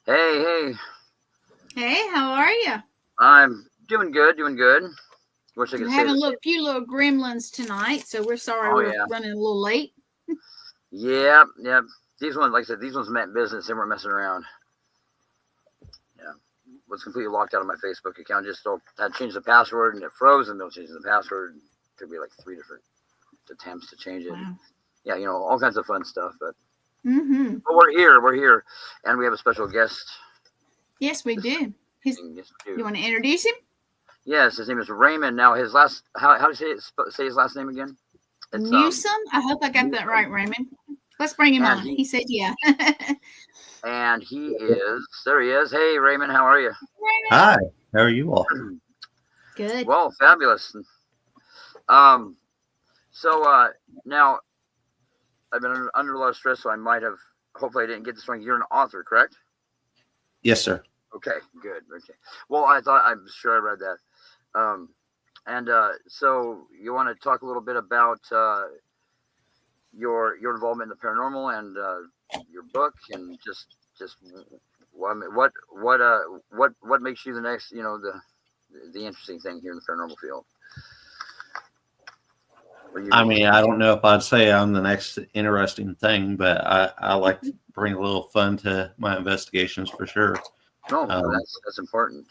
Hey, Hey, how are you? I'm doing good, doing good. Wish I We're could say having the a same. few little gremlins tonight, so we're sorry Oh we're yeah, running a little late. yeah. These ones, like I said, these ones meant business. They weren't messing around. Yeah, was completely locked out of my Facebook account. Just had to change the password, and it froze, and they'll change the password. Took me like 3 different attempts to change it. Wow. Yeah, all kinds of fun stuff. Mm-hmm. But we're here, and we have a special guest. Yes, we This do. His, evening. Yes, we you do. want to introduce him? Yes, his name is Raymond. Now his last, how do you say his last name again? It's Newsome? I hope I got that right, Raymond. Let's bring him and on. he He said, yeah. And he is, there he is. Hey, Raymond, how are you? Raymond. Hi, how are you all? Good. Well, fabulous. Um, so now I've been under a lot of stress, so I might have, hopefully I didn't get this wrong. You're an author, correct? Yes, sir. Okay, good. Okay. Well, I'm sure I read that. Um, and so you want to talk a little bit about your involvement in the paranormal and your book, and just well, I mean, what makes you the next, the interesting thing here in the paranormal field? I mean, I don't know if I'd say I'm the next interesting thing, but I like to bring a little fun to my investigations for sure. No, that's important.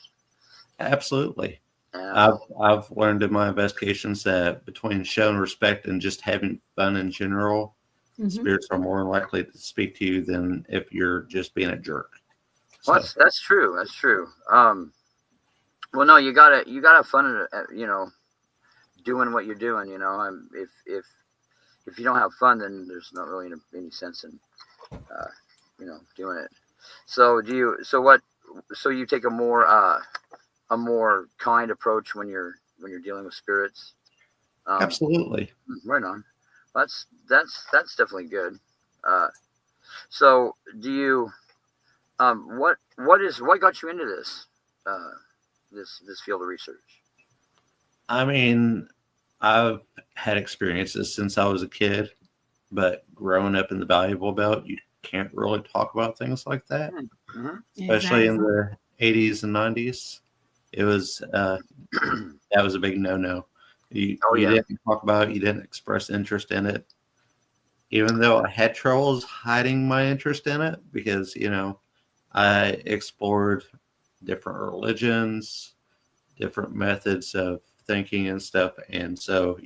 Absolutely. Yeah. I've learned in my investigations that between showing respect and just having fun in general, spirits are more likely to speak to you than if you're just being a jerk. So. Well, that's true. That's true. Well, no, you gotta have fun, doing what you're doing. If you don't have fun, then there's not really any sense in, doing it. So so you take a more kind approach when you're dealing with spirits. Absolutely. Right on. That's definitely good. So do you? What got you into this this field of research? I mean, I've had experiences since I was a kid, but growing up in the valuable belt, you can't really talk about things like that, especially in the 80s and 90s. It was that was a big no. You didn't talk about it, you didn't express interest in it. Even though I had troubles hiding my interest in it because, I explored different religions, different methods of thinking and stuff. And so,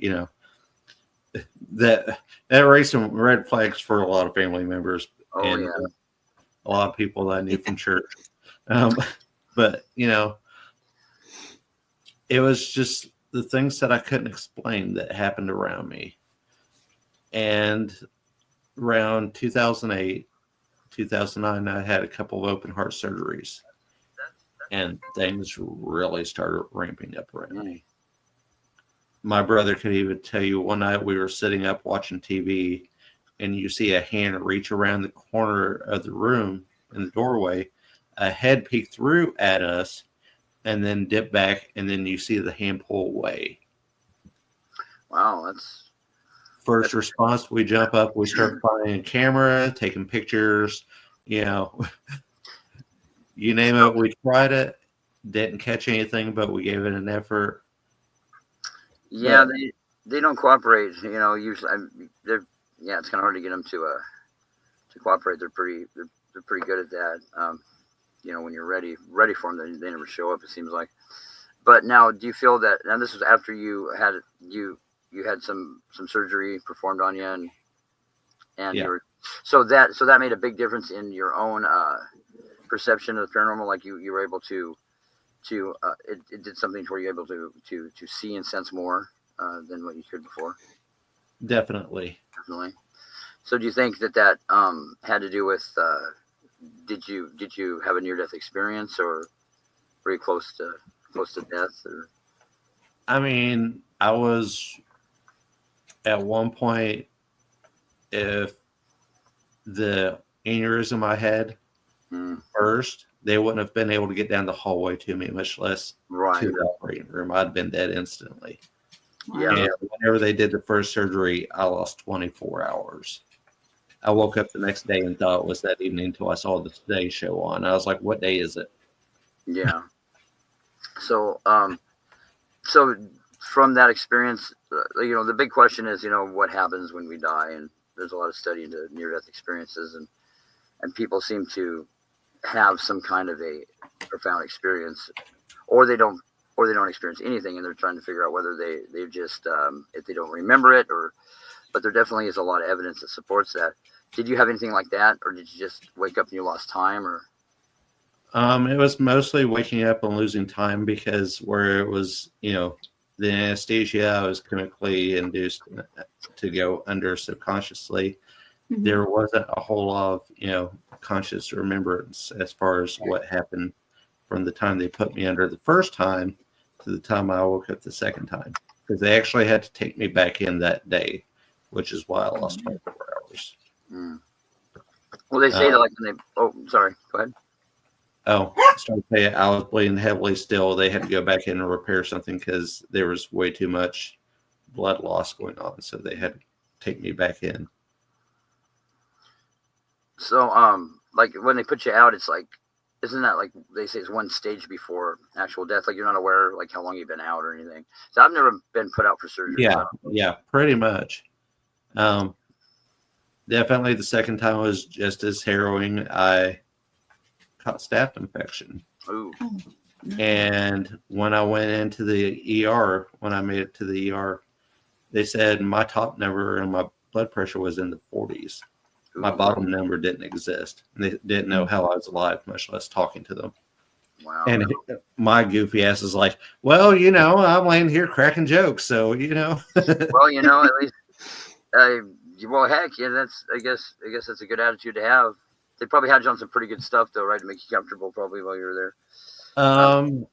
that raised some red flags for a lot of family members a lot of people that I knew from church. But, it was just the things that I couldn't explain that happened around me. And around 2008, 2009, I had a couple of open heart surgeries. And things really started ramping up around me. My brother could even tell you one night we were sitting up watching TV and you see a hand reach around the corner of the room in the doorway, a head peek through at us and then dip back, and then you see the hand pull away. Wow, that's first response. We jump up, we start finding a camera, taking pictures, you name it. We tried it, didn't catch anything, but we gave it an effort. Yeah, they don't cooperate. Usually it's kind of hard to get them to cooperate. They're pretty good at that. When you're ready for them, they never show up. It seems like. But now, do you feel that? Now, this was after you had some surgery performed on you, and you were so that made a big difference in your own perception of the paranormal. Like you were able to it did something where you were able to see and sense more than what you could before. Definitely. So do you think that had to do with did you have a near-death experience, or were you close to death? Or I mean, I was at one point, if the aneurysm I had first, they wouldn't have been able to get down the hallway to me, much less to the operating room. I'd been dead instantly. Yeah. And whenever they did the first surgery, I lost 24 hours. I woke up the next day and thought it was that evening until I saw the Today Show on. I was like, "What day is it?" Yeah. So, so from that experience, the big question is, what happens when we die? And there's a lot of study into near-death experiences, and people seem to have some kind of a profound experience, or they don't experience anything, and they're trying to figure out whether they just if they don't remember it, but there definitely is a lot of evidence that supports that. Did you have anything like that, or did you just wake up and you lost time, or? It was mostly waking up and losing time because where it was, the anesthesia, I was chemically induced to go under subconsciously. Mhm. There wasn't a whole lot of, conscious remembrance as far as what happened from the time they put me under the first time to the time I woke up the second time. Because they actually had to take me back in that day, which is why I lost 24 hours. Mm. Well, they say that like when they. Oh, sorry. Go ahead. Oh, started paying. I was bleeding heavily still. They had to go back in and repair something because there was way too much blood loss going on. So they had to take me back in. So, like when they put you out, it's like, isn't that like they say it's one stage before actual death? Like you're not aware like how long you've been out or anything. So I've never been put out for surgery. Yeah, so. yeah, pretty much. Definitely the second time was just as harrowing. I caught staph infection. Ooh. And when I went into the ER, when I made it to the ER, they said my top number and my blood pressure was in the 40s. My bottom number didn't exist. And they didn't know how I was alive, much less talking to them. Wow. And my goofy ass is like, well, I'm laying here cracking jokes. So, Well, at least, well, heck, yeah, I guess that's a good attitude to have. They probably had you on some pretty good stuff, though, right, to make you comfortable, probably while you were there.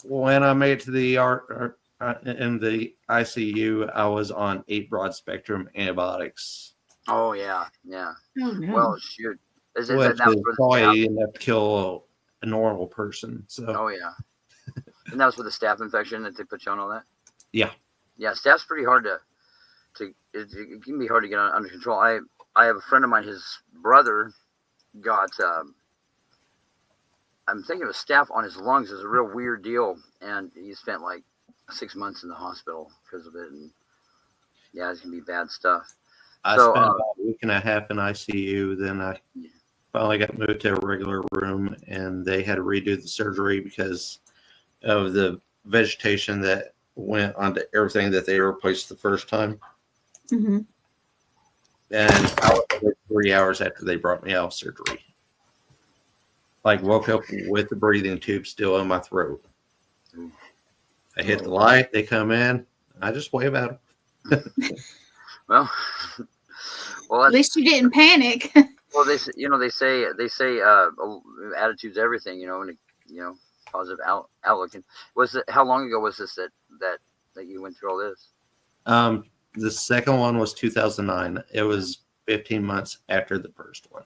When I made it to the ER in the ICU, I was on 8 broad spectrum antibiotics. Oh yeah. Oh, no. Well, shoot. Which is probably enough to kill a normal person. So. Oh yeah. And that was for the staph infection that they put you on all that. Yeah. Yeah, staph's pretty hard it can be hard to get under control. I have a friend of mine. His brother got. I'm thinking of a staph on his lungs. It's a real weird deal, and he spent like 6 months in the hospital because of it. And yeah, it's gonna be bad stuff. I spent about a week and a half in ICU. Then I finally got moved to a regular room, and they had to redo the surgery because of the vegetation that went onto everything that they replaced the first time. Mm-hmm. And I was there 3 hours after they brought me out of surgery. Like woke up with the breathing tube still in my throat. I hit the light, they come in, I just wave at them. Well, at least you didn't panic. Well, they say attitude's everything, and positive outlook. And how long ago was this that you went through all this? The second one was 2009. It was 15 months after the first one.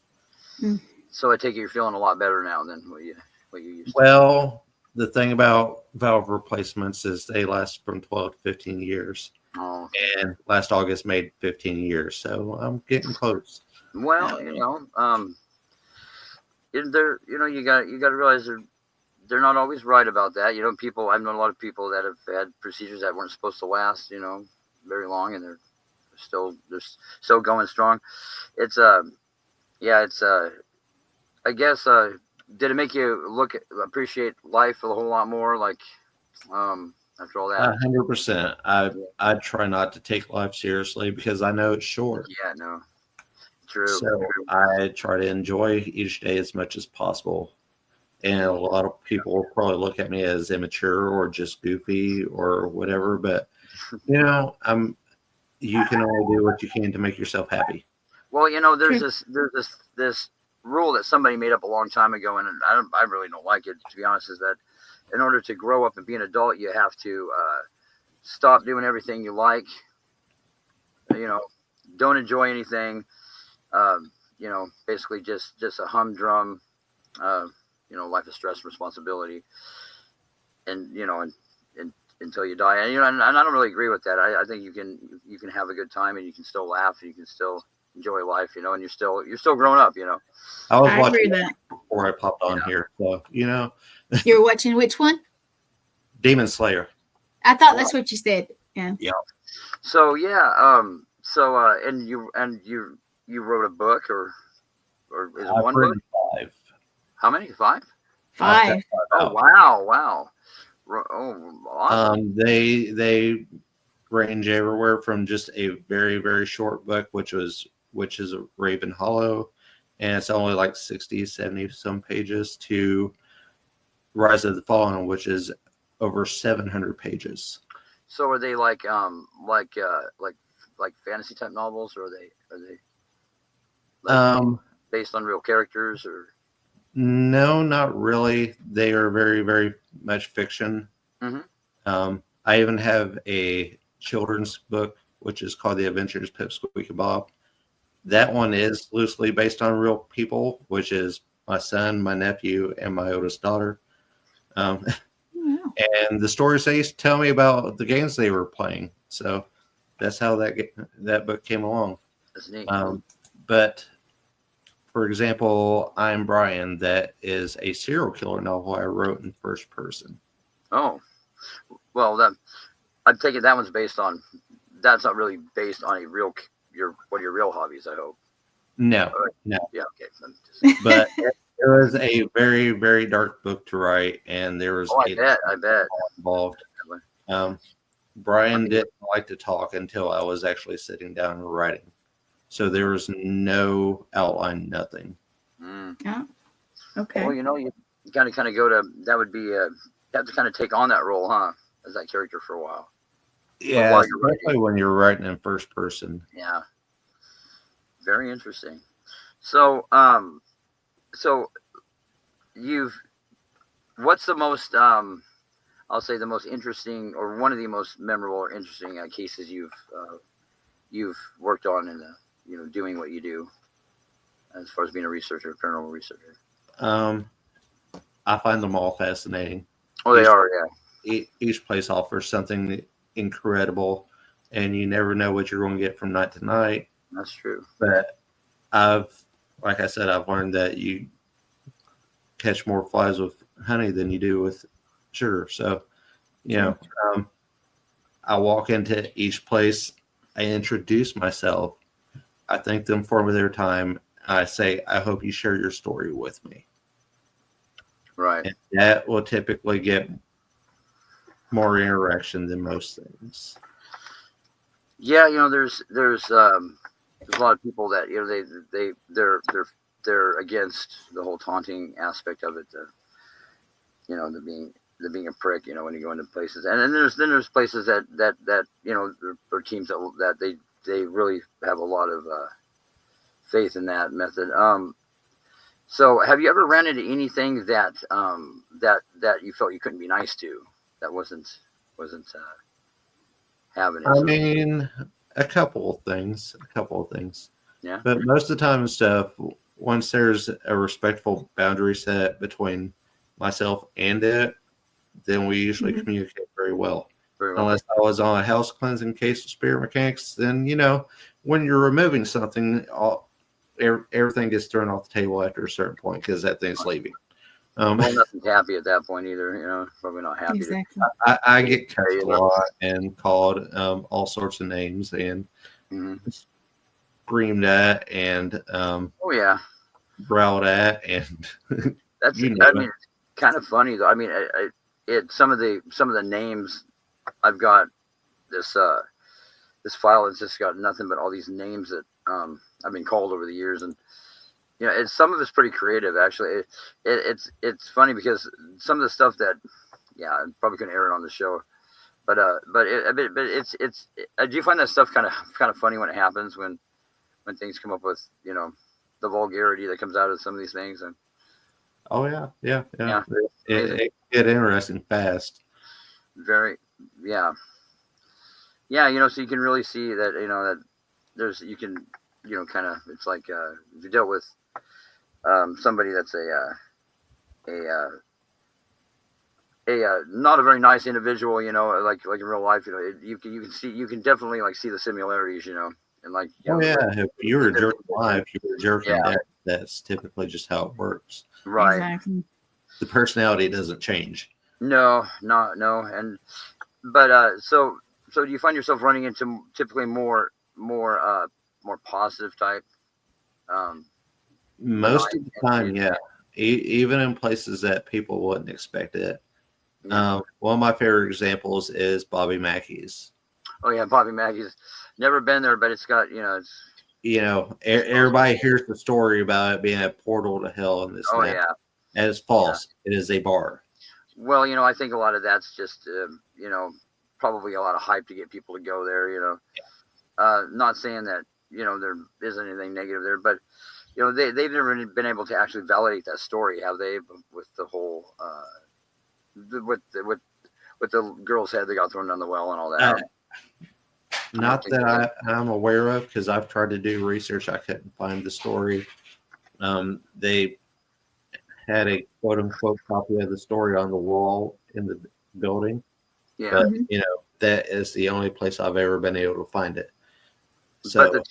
So I take it you're feeling a lot better now than what you used to. Well, the thing about valve replacements is they last from 12 to 15 years. Oh. And last August made 15 years, so I'm getting close. Well, you got to realize they're not always right about that. I've known a lot of people that have had procedures that weren't supposed to last, very long, and they're still going strong. It's I guess did it make you appreciate life a whole lot more, like after all that? 100%. I try not to take life seriously because I know it's short. Yeah, no. True. So I try to enjoy each day as much as possible. And a lot of people will probably look at me as immature or just goofy or whatever, but you can only do what you can to make yourself happy. Well, there's this rule that somebody made up a long time ago, and I really don't like it, to be honest, is that in order to grow up and be an adult, you have to stop doing everything you like. Don't enjoy anything. Basically just a humdrum. Life of stress and responsibility, and until you die. And I don't really agree with that. I think you can have a good time, and you can still laugh, and you can still enjoy life, you know, and you're still growing up, you know. I was I agree watching with that. before I popped on Yeah. here, so You're watching which one? Demon Slayer. I thought that's what you said. Yeah. So and you wrote a book or is it I've one book? written 5. How many? 5? 5. Oh wow. Oh, awesome. They range everywhere from just a very very short book, which is a Raven Hollow, and it's only like 60, 70 some pages, to Rise of the Fallen, which is over 700 pages. So are they like fantasy type novels, or are they like based on real characters, or? No, not really. They are very, very much fiction. Mm-hmm. I even have a children's book, which is called The Adventures of Pip, Squeak, and Bob. That one is loosely based on real people, which is my son, my nephew, and my oldest daughter. Wow. And the stories they used to tell me about the games they were playing. So that's how that book came along. That's neat. But for example, I'm Brian. That is a serial killer novel I wrote in first person. Oh, well, I take it that one's based on. That's not really based on your real hobbies, I hope. No. Yeah. Okay. But it was a very, very dark book to write, and there was I bet involved. Brian didn't like to talk until I was actually sitting down and writing. So there was no outline, nothing. Yeah. Okay. Well, you kind of go to that would be you have to kind of take on that role, huh, as that character for a while. Yeah, especially when you're writing in first person. Yeah. Very interesting. So, what's the most I'll say the most interesting, or one of the most memorable or interesting cases you've worked on in the doing what you do as far as being a researcher, paranormal researcher? I find them all fascinating. Oh, they are, yeah. Each place offers something incredible, and you never know what you're going to get from night to night. That's true. But like I said, I've learned that you catch more flies with honey than you do with sugar. So, I walk into each place, I introduce myself, I thank them for their time. I say, I hope you share your story with me. Right. And that will typically get more interaction than most things. Yeah, there's a lot of people that they're against the whole taunting aspect of it. The being a prick, when you go into places, and then there's places that or teams that they really have a lot of faith in that method. So have you ever ran into anything that you felt you couldn't be nice to, that wasn't having it? I mean, a couple of things. Yeah. But most of the time and stuff, once there's a respectful boundary set between myself and it, then we usually communicate very well. Unless I was on a house cleansing case of spirit mechanics, then, when you're removing something, everything gets thrown off the table after a certain point because that thing's leaving. Well, nothing's happy at that point either, probably not happy. Exactly. I get cussed a lot and called all sorts of names and screamed at and growled at, and that's it's kind of funny though. I mean, some of the names I've got this file has just got nothing but all these names that I've been called over the years, and some of it's pretty creative actually. It's funny because some of the stuff that I probably couldn't air it on the show, but it's do you find that stuff kind of funny when it happens, when things come up with the vulgarity that comes out of some of these things? And oh yeah. It get interesting fast. Very, so you can really see that that there's kind of, it's like if you dealt with somebody that's a not a very nice individual, like in real life, you can definitely see the similarities, and like Oh yeah, if you were jerking live, you were jerking Yeah. death. That's typically just how it works. right. Exactly. The personality doesn't change. No, but so do you find yourself running into typically more positive type? Um, Most of the time, entities? yeah. Even in places that people wouldn't expect it. Yeah. One of my favorite examples is Bobby Mackey's. Oh yeah, Bobby Mackey's never been there, but it's got it's. Everybody hears the story about it being a portal to hell and this Oh and that. yeah. And it's false. It is a bar. Well, I think a lot of that's just probably a lot of hype to get people to go there. Not saying that there isn't anything negative there, but they've never been able to actually validate that story, have they? With the whole with the girl's head that got thrown down the well and all that. Not that I'm aware of, because I've tried to do research. I couldn't find the story. They had a quote unquote copy of the story on the wall in the building. Yeah. But that is the only place I've ever been able to find it. So but the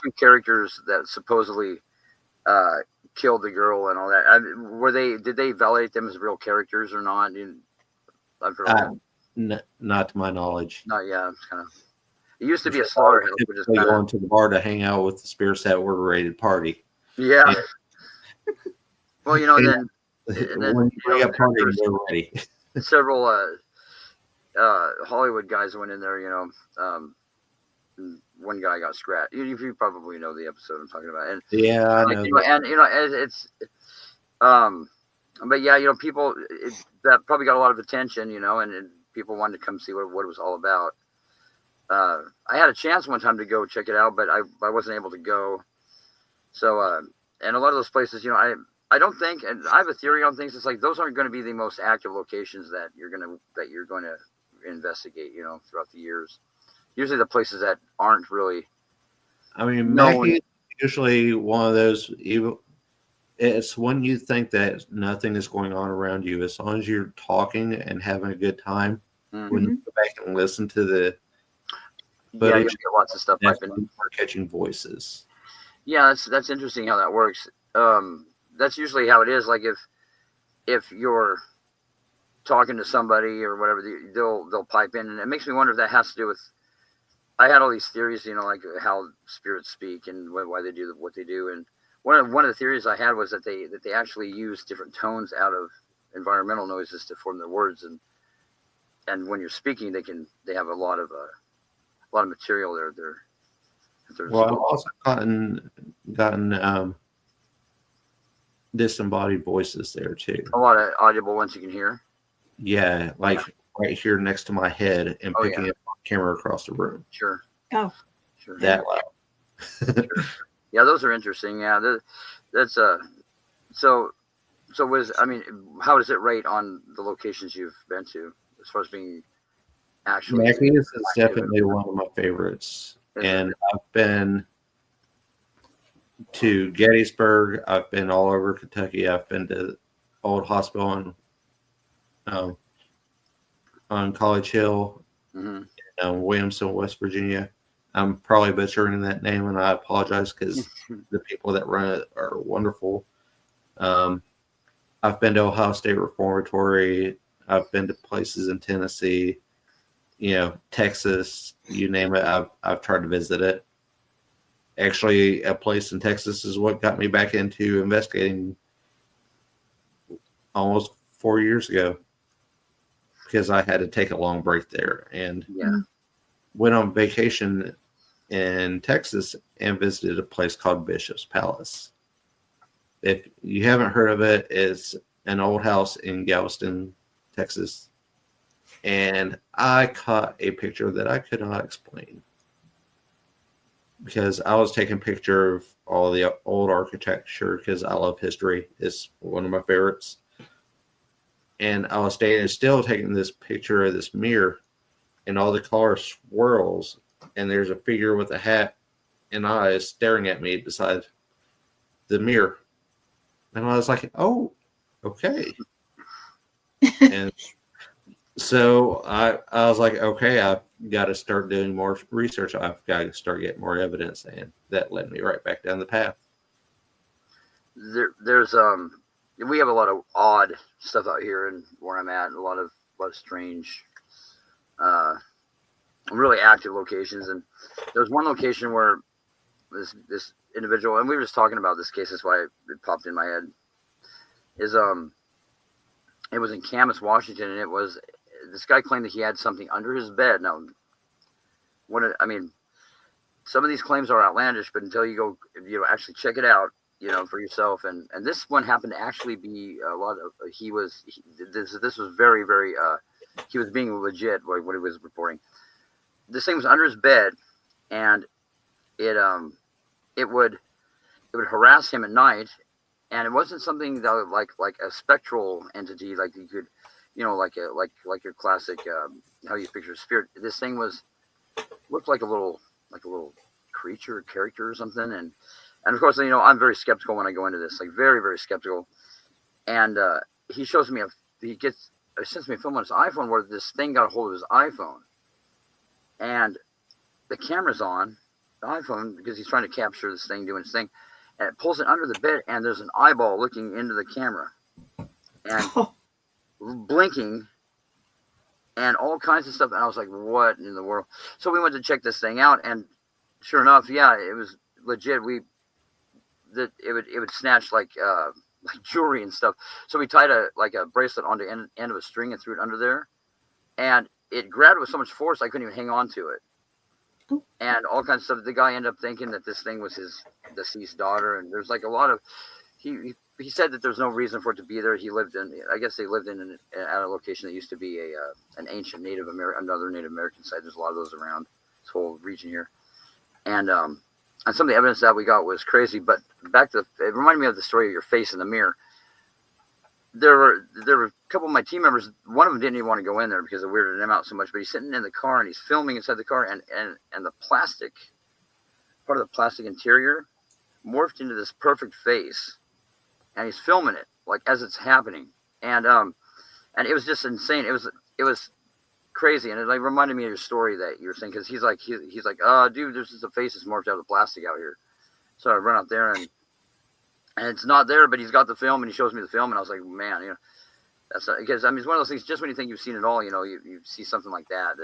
two characters that supposedly killed the girl and all that, did they validate them as real characters or not? not to my knowledge. Not yet. It's kind of. It used to be a slaughterhouse, which is kind going to the bar to hang out with the spirits that were a rated party. Yeah. And, well, then when you got party, they're ready. Several Hollywood guys went in there. One guy got scratched. You probably know the episode I'm talking about. And yeah, I know. And it's but yeah, people that probably got a lot of attention. And people wanted to come see what it was all about. I had a chance one time to go check it out, but I wasn't able to go. So, and a lot of those places, I don't think, and I have a theory on things. It's like those aren't going to be the most active locations that you're going to investigate. Throughout the years, usually the places that aren't really. I mean, Mackie is usually one of those. It's when you think that nothing is going on around you, as long as you're talking and having a good time. Mm-hmm. When you go back and listen to the footage, you get lots of stuff. We're catching voices. Yeah, that's interesting how that works. That's usually how it is. Like if you're talking to somebody or whatever, they'll pipe in, and it makes me wonder if that has to do with. I had all these theories, like how spirits speak and why they do what they do, and one of the theories I had was that they actually use different tones out of environmental noises to form their words, and when you're speaking, they have a lot of material there. Well, I've also gotten disembodied voices there too. A lot of audible ones you can hear. Yeah, like right here next to my head and picking up my camera across the room. Sure. Oh, sure. That loud. Sure. Yeah, those are interesting. Yeah, that's So how does it rate on the locations you've been to as far as being actually? Mackie is definitely one of my favorites. And I've been to Gettysburg. I've been all over Kentucky. I've been to Old Hospital on College Hill, in Williamson, West Virginia. I'm probably butchering that name, and I apologize because the people that run it are wonderful. I've been to Ohio State Reformatory. I've been to places in Tennessee. Texas, you name it, I've tried to visit it. Actually, a place in Texas is what got me back into investigating almost 4 years ago, because I had to take a long break there and went on vacation in Texas and visited a place called Bishop's Palace. If you haven't heard of it, it's an old house in Galveston, Texas. And I caught a picture that I could not explain, because I was taking a picture of all the old architecture, because I love history. It's one of my favorites. And I was standing still taking this picture of this mirror, and all the color swirls, and there's a figure with a hat and eyes staring at me beside the mirror. And I was like, oh, okay. And So I was like, okay, I've got to start doing more research. I've got to start getting more evidence, and that led me right back down the path. There's we have a lot of odd stuff out here and where I'm at, and a lot of strange, uh, really active locations. And there's one location where this individual, and we were just talking about this case. That's why it popped in my head. Is it was in Camas, Washington, and it was this guy claimed that he had something under his bed. Now, I mean, some of these claims are outlandish, but until you go, actually check it out, for yourself. And this one happened to actually be a lot of. This was very, very. He was being legit what he was reporting. This thing was under his bed, and it would harass him at night, and it wasn't something that like a spectral entity, like you could, like your classic how you picture a spirit. This thing looked like a little creature, character or something, and of course, I'm very skeptical when I go into this, like very, very skeptical. And he shows me he sends me a film on his iPhone where this thing got a hold of his iPhone, and the camera's on the iPhone because he's trying to capture this thing doing its thing, and it pulls it under the bed, and there's an eyeball looking into the camera and blinking and all kinds of stuff. And I was like, what in the world? So we went to check this thing out, and sure enough, yeah, it was legit. It would snatch like jewelry and stuff. So we tied a bracelet onto the end of a string and threw it under there, and it grabbed it with so much force I couldn't even hang on to it. And all kinds of stuff. The guy ended up thinking that this thing was his deceased daughter, and there's like a lot of. He said that there's no reason for it to be there. I guess they lived at a location that used to be an ancient another Native American site. There's a lot of those around this whole region here, and some of the evidence that we got was crazy. But it reminded me of the story of your face in the mirror. There were a couple of my team members. One of them didn't even want to go in there because it weirded him out so much. But he's sitting in the car and he's filming inside the car, and the plastic part of the plastic interior morphed into this perfect face, and he's filming it like as it's happening, and it was just insane. It was crazy, and it like reminded me of your story that you were saying, because he's like, dude, there's just a face that's morphed out of the plastic out here. So I run out there and it's not there, but he's got the film, and he shows me the film, and I was like, man, that's not, because it's one of those things. Just when you think you've seen it all, you see something like that.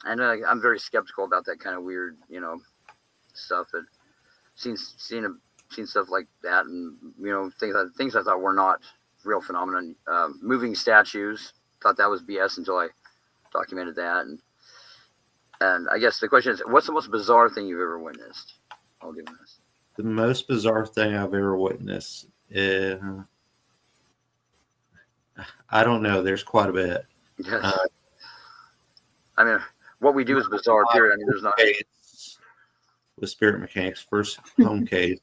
And I'm very skeptical about that kind of weird, stuff. And seen stuff like that, and things I thought were not real phenomenon. Moving statues, thought that was BS until I documented that. And I guess the question is, what's the most bizarre thing you've ever witnessed? I'll give this. The most bizarre thing I've ever witnessed, I don't know. There's quite a bit. Yes. I mean, what we do is bizarre, period. I mean, there's not. With Spirit Mechanics' first home case,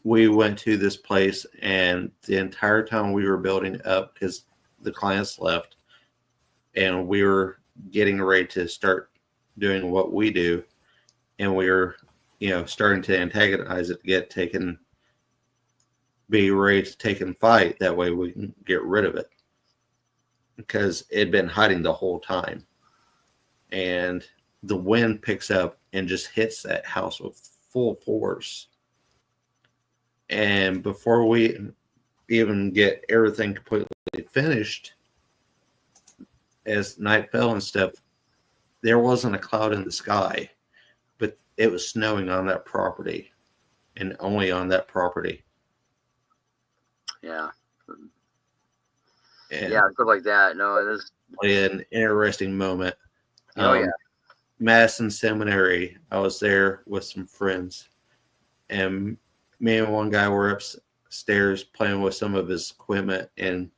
we went to this place, and the entire time we were building up, because the clients left, and we were getting ready to start doing what we do, and we were starting to antagonize it to be ready to take and fight. That way we can get rid of it, because it had been hiding the whole time. And the wind picks up and just hits that house with full force. And before we even get everything completely finished, as night fell and stuff, there wasn't a cloud in the sky, but it was snowing on that property, and only on that property. Yeah. And yeah, stuff like that. No, it is an interesting moment. Oh, yeah. Madison Seminary, I was there with some friends, and me and one guy were upstairs playing with some of his equipment and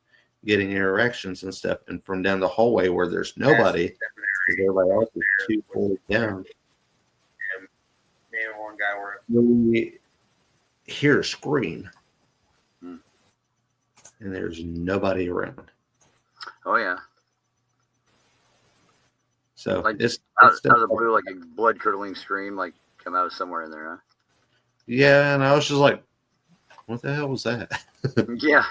getting interactions and stuff. And from down the hallway where there's nobody, because everybody else is 2 floors down, and me and one guy we hear a scream, and there's nobody around. Oh, yeah. So like it's out of the blue, like a blood curdling scream, like come out of somewhere in there, huh? Yeah, and I was just like, what the hell was that? yeah.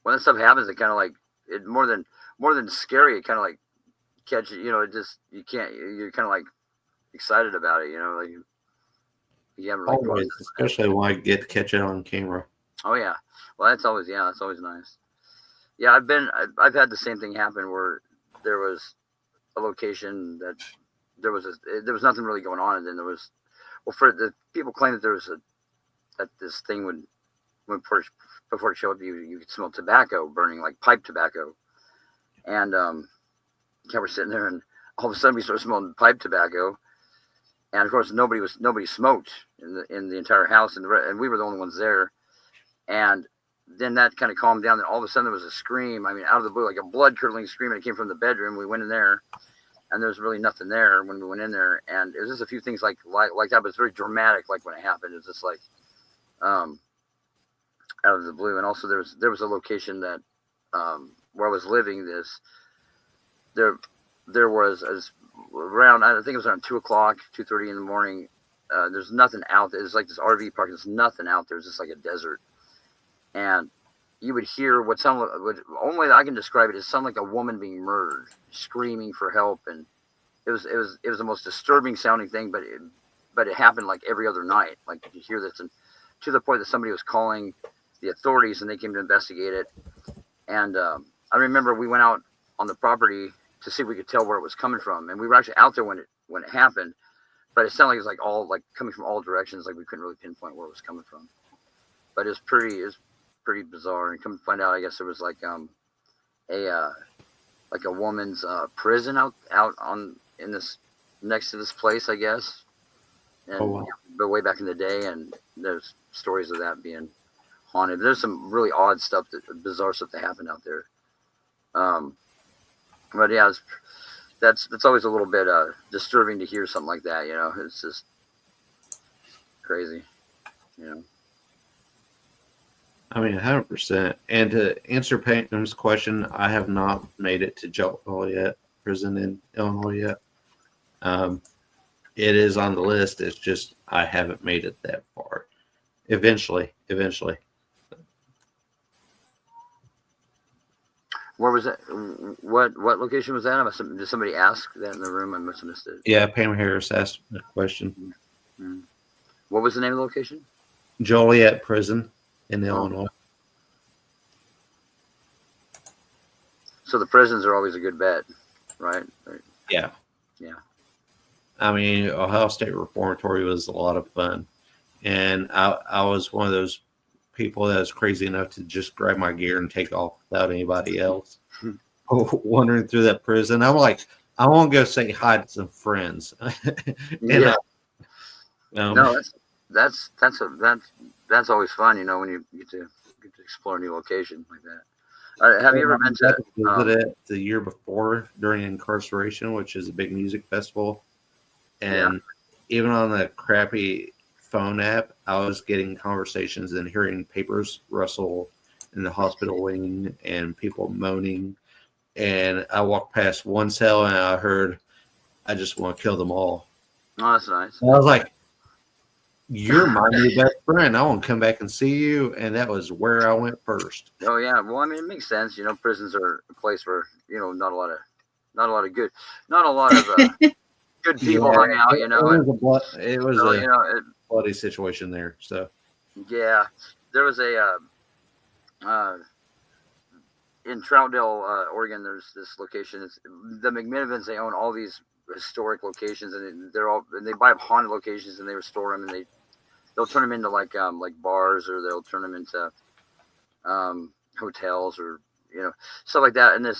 When that stuff happens, it kind of like it more than scary. It kind of like catch it. You know, it just you can't. You're kind of like excited about it. You know, like you haven't really Always, especially when I get to catch it on camera. Oh yeah, well that's always nice. Yeah, I've had the same thing happen where there was a location that there was nothing really going on, and then there was, well, for the people claim that there was that this thing before it showed up, you could smell tobacco burning, like pipe tobacco, and yeah, we're sitting there, and all of a sudden we started smelling pipe tobacco, and of course nobody smoked in the entire house, and we were the only ones there, and then that kind of calmed down. And all of a sudden there was a scream. I mean, out of the blue, like a blood curdling scream, and it came from the bedroom. We went in there, and there was really nothing there when we went in there, and it was just a few things like that, but it's very dramatic. Like when it happened, it was just like out of the blue. And also there was a location that where I was living. There was around, I think it was around 2:00, 2:30 in the morning. There's nothing out there. It's like this RV park. There's nothing out there. It's just like a desert. And you would hear what sounded, only way that I can describe it is sound like a woman being murdered, screaming for help, and it was the most disturbing sounding thing. But it happened like every other night. Like you hear this, and to the point that somebody was calling the authorities, and they came to investigate it. And I remember we went out on the property to see if we could tell where it was coming from, and we were actually out there when it happened. But it sounded like it was like all like coming from all directions. Like we couldn't really pinpoint where it was coming from. But it's pretty bizarre. And come to find out, I guess there was like a woman's prison out on in this next to this place, I guess. And Oh, wow. but way back in the day, and there's stories of that being haunted. There's some really odd stuff, bizarre stuff that happened out there. But yeah, that's always a little bit disturbing to hear something like that. You know, it's just crazy. You know. I mean, 100%. And to answer Peyton's question, I have not made it to Joliet prison in Illinois yet. It is on the list. It's just I haven't made it that far. Eventually. Where was that? What location was that? Did somebody ask that in the room? I must have missed it. Yeah, Pam Harris asked the question. Mm-hmm. What was the name of the location? Joliet prison in Illinois. So the prisons are always a good bet, right? Yeah. Yeah. I mean, Ohio State Reformatory was a lot of fun. And I was one of those people that was crazy enough to just grab my gear and take off without anybody else. Wandering through that prison. I'm like, I want to go say hi to some friends. Yeah. No, that's always fun, you know, when you get to explore a new location like that. Have you ever been to visit it the year before during incarceration, which is a big music festival, and even on the crappy phone app, I was getting conversations and hearing papers rustle in the hospital wing and people moaning. And I walked past one cell and I heard, "I just want to kill them all." Oh, that's nice. And I was like, "You're my new best friend. I want to come back and see you." And that was where I went first. Oh yeah, well, I mean, it makes sense. You know, prisons are a place where, you know, not a lot of good people hung out. You know, it was so, a you know, bloody situation there. So yeah, there was a in Troutdale, Oregon. There's this location. It's the McMinivans. They own all these historic locations, and they buy up haunted locations and they restore them, and they'll turn them into like bars, or they'll turn them into hotels, or, you know, stuff like that. And there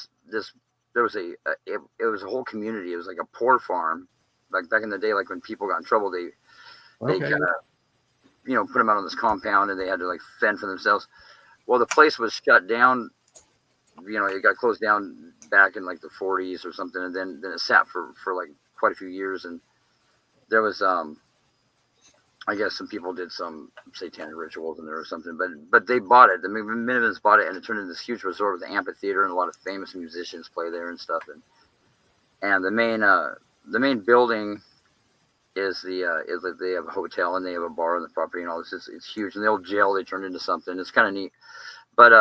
was it was a whole community. It was like a poor farm, like back in the day, like when people got in trouble, they kind of, you know, put them out on this compound, and they had to like fend for themselves. Well, the place was shut down. You know, it got closed down back in like the 40s or something, and then it sat for like quite a few years. And there was I guess some people did some satanic rituals in there or something, but they bought it. The Minivans bought it, and it turned into this huge resort with an amphitheater, and a lot of famous musicians play there and stuff. And the main building is they have a hotel, and they have a bar on the property and all this. It's huge. And the old jail they turned into something. It's kind of neat. But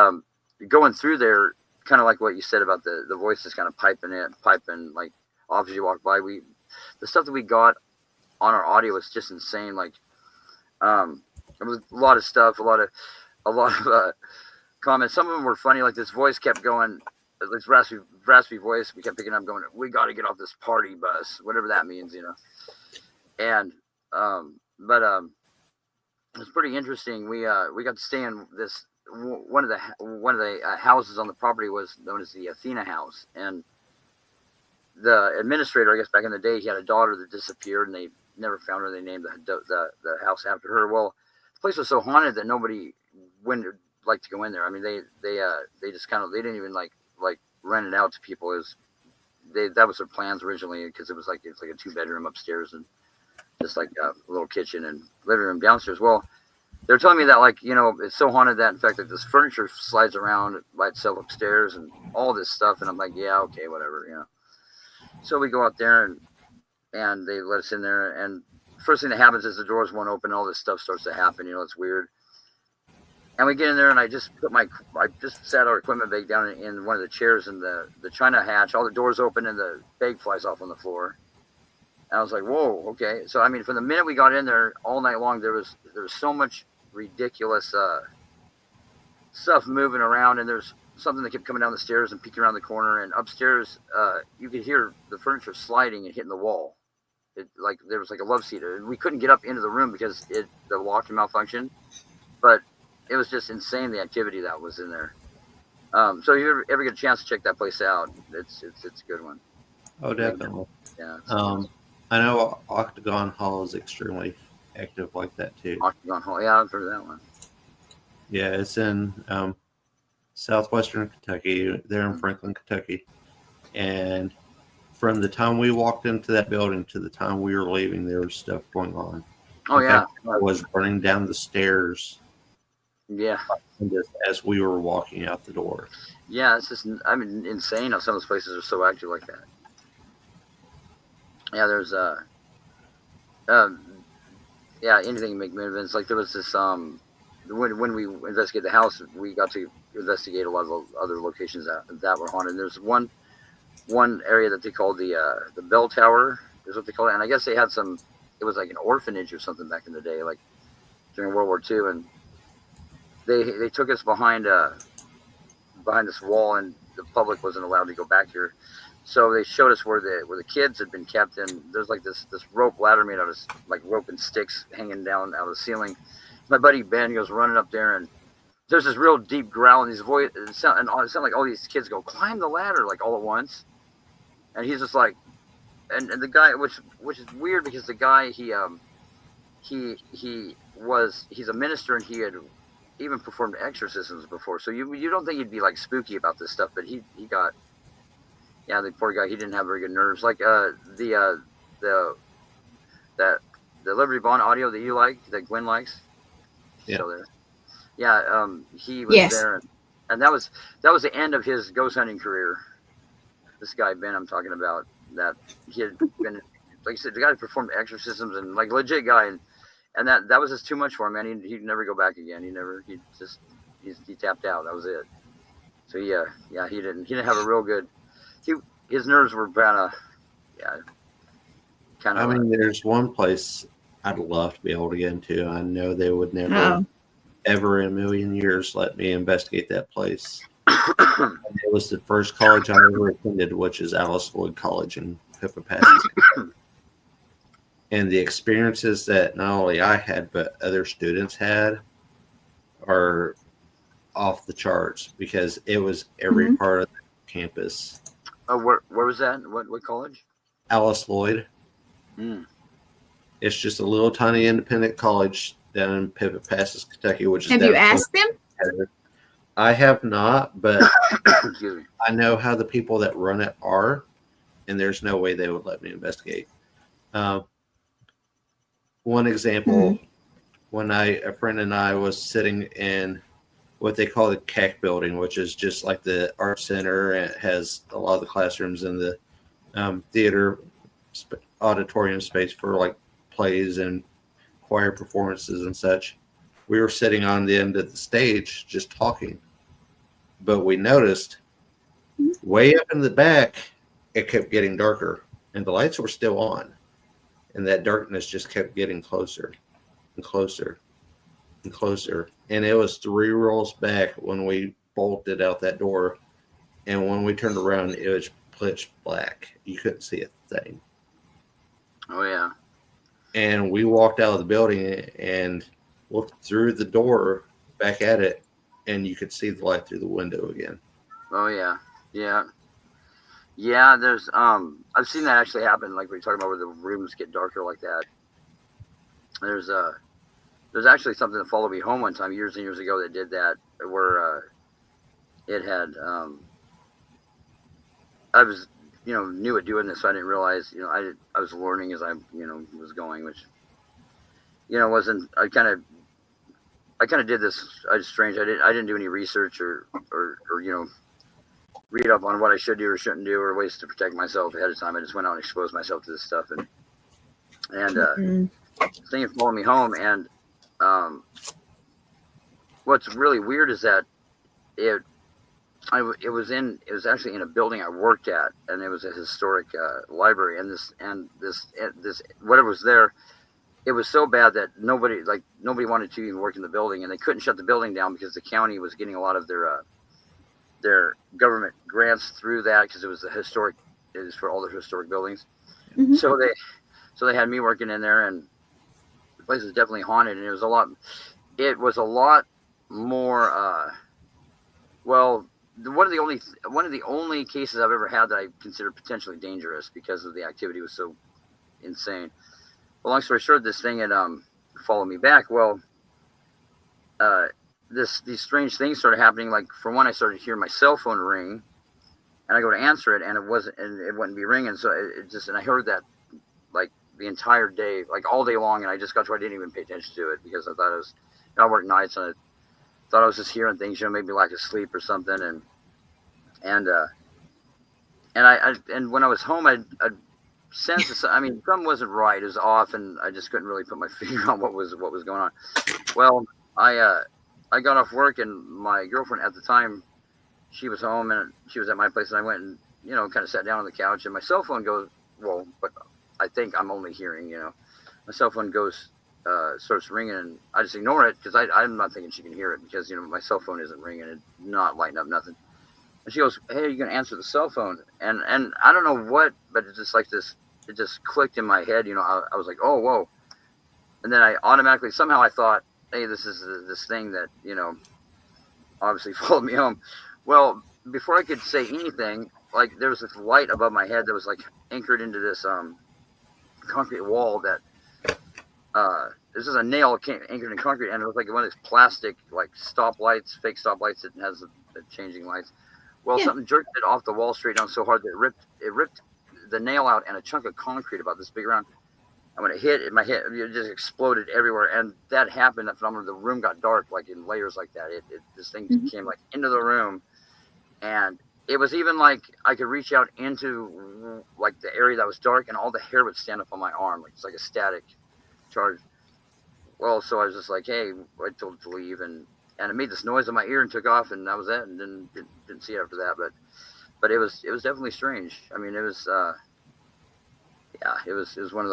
going through there, kind of like what you said about the voices kind of piping like off as you walk by. The stuff that we got on our audio was just insane. Like, it was a lot of stuff, a lot of comments. Some of them were funny. Like this voice kept going, this raspy voice. We kept picking up, going, "We got to get off this party bus," whatever that means, And but it was pretty interesting. We got to stay in this one of the houses on the property was known as the Athena House, and the administrator, I guess back in the day, he had a daughter that disappeared, and they never found her. They named the house after her. Well, the place was so haunted that nobody wouldn't like to go in there. I mean, they just kind of, they didn't even like rent it out to people. That was their plans originally, because it's like a 2-bedroom upstairs and just like a little kitchen and living room downstairs. Well, they're telling me that, like, it's so haunted that, in fact, that this furniture slides around by itself upstairs and all this stuff. And I'm like, yeah, okay, whatever, So we go out there and they let us in there. And first thing that happens is the doors won't open. All this stuff starts to happen. It's weird. And we get in there, and I just sat our equipment bag down in one of the chairs, and the China hatch, all the doors open, and the bag flies off on the floor. And I was like, whoa, okay. So, I mean, from the minute we got in there, all night long, there was so much ridiculous stuff moving around, and there's something that kept coming down the stairs and peeking around the corner, and upstairs, you could hear the furniture sliding and hitting the wall. Like there was like a love seat. We couldn't get up into the room because the lock malfunctioned, but it was just insane, the activity that was in there. So if you ever get a chance to check that place out, it's a good one. Oh, definitely. Yeah. I know Octagon Hall is extremely active like that too. Octagon Hall, yeah, I've heard of that one. Yeah, it's in southwestern Kentucky. They're in Franklin, Kentucky, and from the time we walked into that building to the time we were leaving, there was stuff going on. Oh, yeah. I was running down the stairs. Yeah. As we were walking out the door. Yeah, it's just, I mean, insane how some of those places are so active like that. Yeah, there's anything make movements. Like there was this when we investigated the house, we got to investigate a lot of other locations that were haunted. There's one area that they called the bell tower, is what they call it, and I guess they had it was like an orphanage or something back in the day, like during World War II, and they took us behind this wall, and the public wasn't allowed to go back here. So they showed us where the kids had been kept, and there's like this rope ladder made out of like rope and sticks hanging down out of the ceiling. My buddy Ben goes running up there, and there's this real deep growl in his voice, and it sounded like all these kids go, "Climb the ladder," like all at once. And he's just like, and the guy, which is weird because the guy he's a minister, and he had even performed exorcisms before. So you don't think he'd be like spooky about this stuff, but he got. Yeah, the poor guy, he didn't have very good nerves. Like the Liberty Bond audio that you like, that Gwen likes. Yeah. Still there. Yeah, he was there, and that was the end of his ghost hunting career. This guy Ben, I'm talking about, that he had been, like I said, the guy performed exorcisms and like legit guy, and that was just too much for him, man. He'd never go back again. He tapped out. That was it. So yeah, he didn't have a real good. His nerves were kind of. I mean, there's one place I'd love to be able to get into. I know they would never, ever in a million years, let me investigate that place. It was the first college I ever attended, which is Alice Lloyd College in Pippa-Passes. And the experiences that not only I had, but other students had, are off the charts, because it was every part of the campus. Where was that? What college? Alice Lloyd. It's just a little tiny independent college down in Pippa-Passes, Kentucky. Which is have you asked them? I have not, but Excuse me. I know how the people that run it are, and there's no way they would let me investigate. One example, when a friend and I was sitting in what they call the CAC building, which is just like the art center, and it has a lot of the classrooms and the theater auditorium space for like plays and choir performances and such. We were sitting on the end of the stage just talking, but we noticed Way up in the back, it kept getting darker, and the lights were still on, and that darkness just kept getting closer and closer and closer. And it was 3 rolls back when we bolted out that door, and when we turned around, it was pitch black. You couldn't see a thing. Oh yeah. And we walked out of the building and looked through the door back at it, and you could see the light through the window again. Oh yeah. Yeah. Yeah, there's I've seen that actually happen, like we are talking about where the rooms get darker like that. There's actually something that followed me home one time years and years ago that did that, where it had I was new at doing this, so I didn't realize I was learning as I was going, which wasn't I kind of did this. I just strange. I didn't do any research or read up on what I should do or shouldn't do or ways to protect myself ahead of time. I just went out and exposed myself to this stuff, and thing followed me home. And what's really weird is that it was actually in a building I worked at, and it was a historic library, and this whatever was there, it was so bad that nobody wanted to even work in the building, and they couldn't shut the building down because the county was getting a lot of their government grants through that, because it was for all the historic buildings. Mm-hmm. So they had me working in there, and the place was definitely haunted, and it was a lot more one of the only cases I've ever had that I consider potentially dangerous because of the activity was so insane. But long story short, this thing had followed me back. Well, these strange things started happening. Like, for one, I started hearing my cell phone ring, and I go to answer it, and it wouldn't be ringing. So and I heard that like the entire day, like all day long, and I just got to where I didn't even pay attention to it because I thought it was. I work nights, and I thought I was just hearing things, maybe lack of sleep or something, and when I was home, I'd sense this. I mean, something wasn't right. It was off, and I just couldn't really put my finger on what was going on. Well, I got off work, and my girlfriend at the time, she was home, and she was at my place, and I went and kind of sat down on the couch, and my cell phone goes, well, but I think I'm only hearing, my cell phone goes, starts ringing, and I just ignore it because I'm not thinking she can hear it because my cell phone isn't ringing, it's not lighting up, nothing. And she goes, "Hey, are you gonna answer the cell phone?" And I don't know what, but it's just like this. It just clicked in my head. I was like, "Oh, whoa!" And then I automatically, somehow, I thought, "Hey, this is this thing that obviously followed me home." Well, before I could say anything, like, there was this light above my head that was like anchored into this concrete wall that this is a nail anchored in concrete, and it was like one of these plastic like stoplights, fake stoplights that has the changing lights. Well, something jerked it off the wall straight down so hard that it ripped the nail out, and a chunk of concrete about this big around. And when it hit, my head, it just exploded everywhere. And that happened. That phenomenon. The room got dark, like in layers like that. This thing came like into the room, and it was even like I could reach out into like the area that was dark, and all the hair would stand up on my arm, like it's like a static charge. Well, so I was just like, "Hey," I told it to leave, and it made this noise in my ear and took off, and that was it, and didn't see it after that. But it was definitely strange. I mean, it was it was one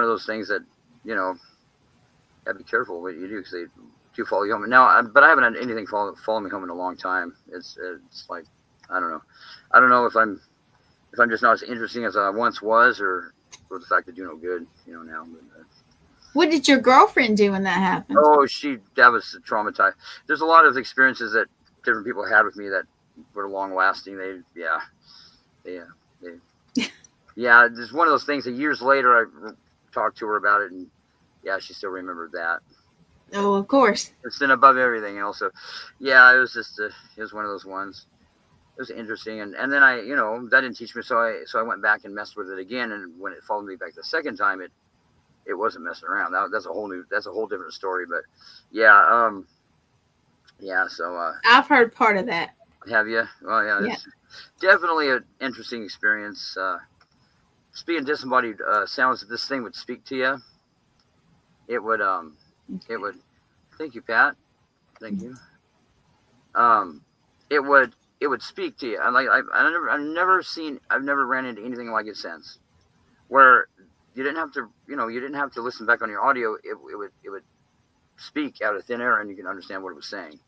of those things that gotta be careful what you do, because they do follow you home. Now, but I haven't had anything follow me home in a long time. It's like I don't know if I'm just not as interesting as I once was, or the fact that do no good now. But, what did your girlfriend do when that happened? Oh, that was traumatized. There's a lot of experiences that different people had with me that were long lasting. Yeah, there's one of those things that years later I talked to her about it, and she still remembered that. Oh, of course. It's been above everything else. So, yeah, it was just it was one of those ones. It was interesting, and then I that didn't teach me, so I went back and messed with it again, and when it followed me back the second time, it wasn't messing around. That's a whole different story. But so I've heard part of that. Have you? Well, yeah. It's definitely an interesting experience. Speaking disembodied sounds, if this thing would speak to you, it would. Thank you, Pat. Thank you. It would it would speak to you. I've never ran into anything like it since, where you didn't have to listen back on your audio. It would speak out of thin air, and you can understand what it was saying.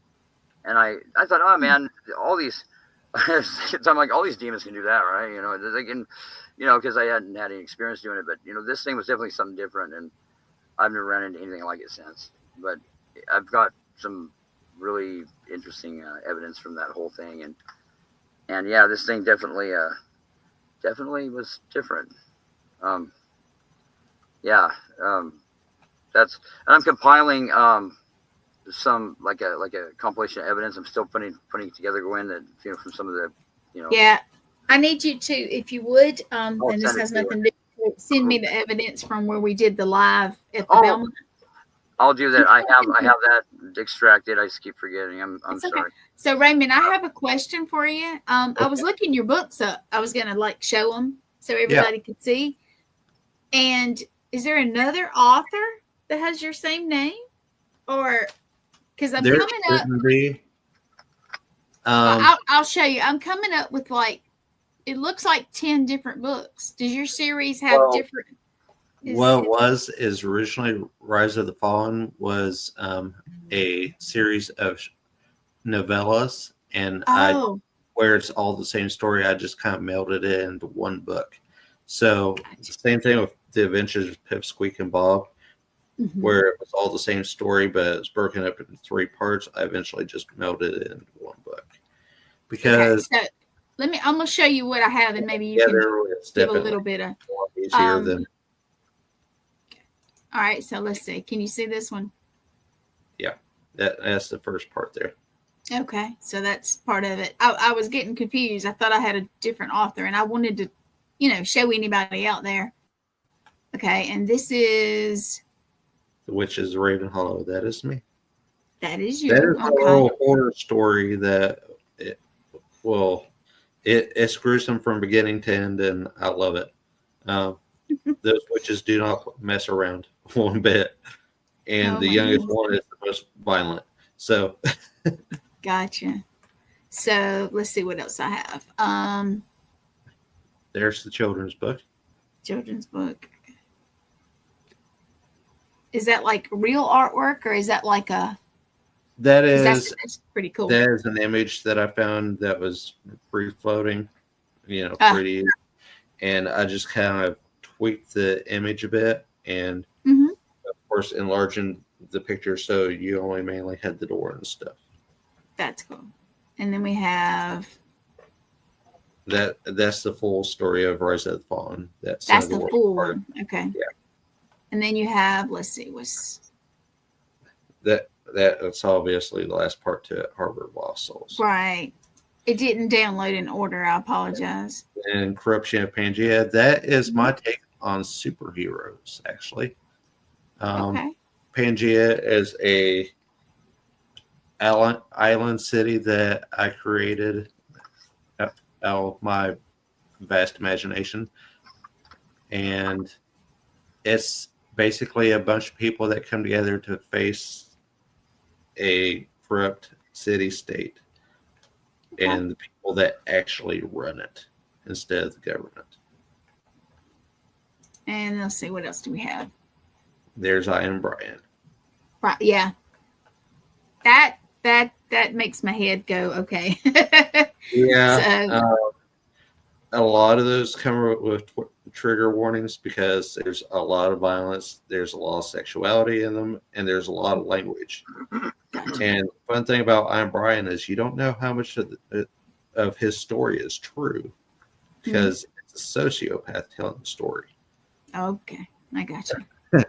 And I thought, oh man, all these, I'm like, all these demons can do that, right? They can, because I hadn't had any experience doing it, but this thing was definitely something different, and I've never ran into anything like it since. But I've got some really interesting evidence from that whole thing, and yeah, this thing definitely was different. That's, and I'm compiling some like a compilation of evidence. I'm still putting it together, Gwen, that from some of the Yeah, I need you to, if you would, and send this it has to nothing to do with it, send me the evidence from where we did the live at the Oh, Belmont. I'll do that. I have that extracted. I just keep forgetting. I'm It's sorry. okay. So Raymond, I have a question for you. I was looking your books up. I was gonna show them so everybody could see. And is there another author that has your same name, or because I'm There coming up? shouldn't be. I'll show you. I'm coming up with it looks like 10 different books. Does your series have different? What is originally Rise of the Fallen was a series of novellas, and where it's all the same story, I just kind of melded it into one book. So the same thing with The Adventures of Pip, Squeak, and Bob, where it was all the same story, but it's broken up into 3 parts. I eventually just melded it into one book. Because so I'm going to show you what I have, and maybe you can give a little bit of easier than. All right, so let's see. Can you see this one? Yeah, that's the first part there. Okay, so that's part of it. I was getting confused. I thought I had a different author, and I wanted to, show anybody out there. Okay, and this is The Witches of Raven Hollow. That is me. That is you. That is a little horror story that it's gruesome from beginning to end, and I love it. Those witches do not mess around one bit, and the youngest one is the most violent. So, gotcha. So let's see what else I have. There's the children's book. Children's book. Is that like real artwork, or is that like a? That's pretty cool. That is an image that I found that was free floating, pretty, and I just kind of tweaked the image a bit, and of course enlarging the picture so you only mainly had the door and stuff. That's cool. And then we have that's the full story of Rise of the Fallen. That's the full one. Okay. Yeah. And then you have, let's see, what's that's obviously the last part to Harbor of Lost Souls. Right. It didn't download in order. I apologize. And Corruption of Pangea. That is my take on superheroes, actually. Pangea is a island city that I created out of my vast imagination. And it's basically a bunch of people that come together to face a corrupt city state and the people that actually run it instead of the government. And let's see, what else do we have? There's I Am Brian. Right, yeah. That makes my head go, okay. Yeah. So, a lot of those come with trigger warnings because there's a lot of violence, there's a lot of sexuality in them, and there's a lot of language. Gotcha. And the fun thing about I Am Brian is you don't know how much of his story is true because it's a sociopath telling the story. Okay, I got you.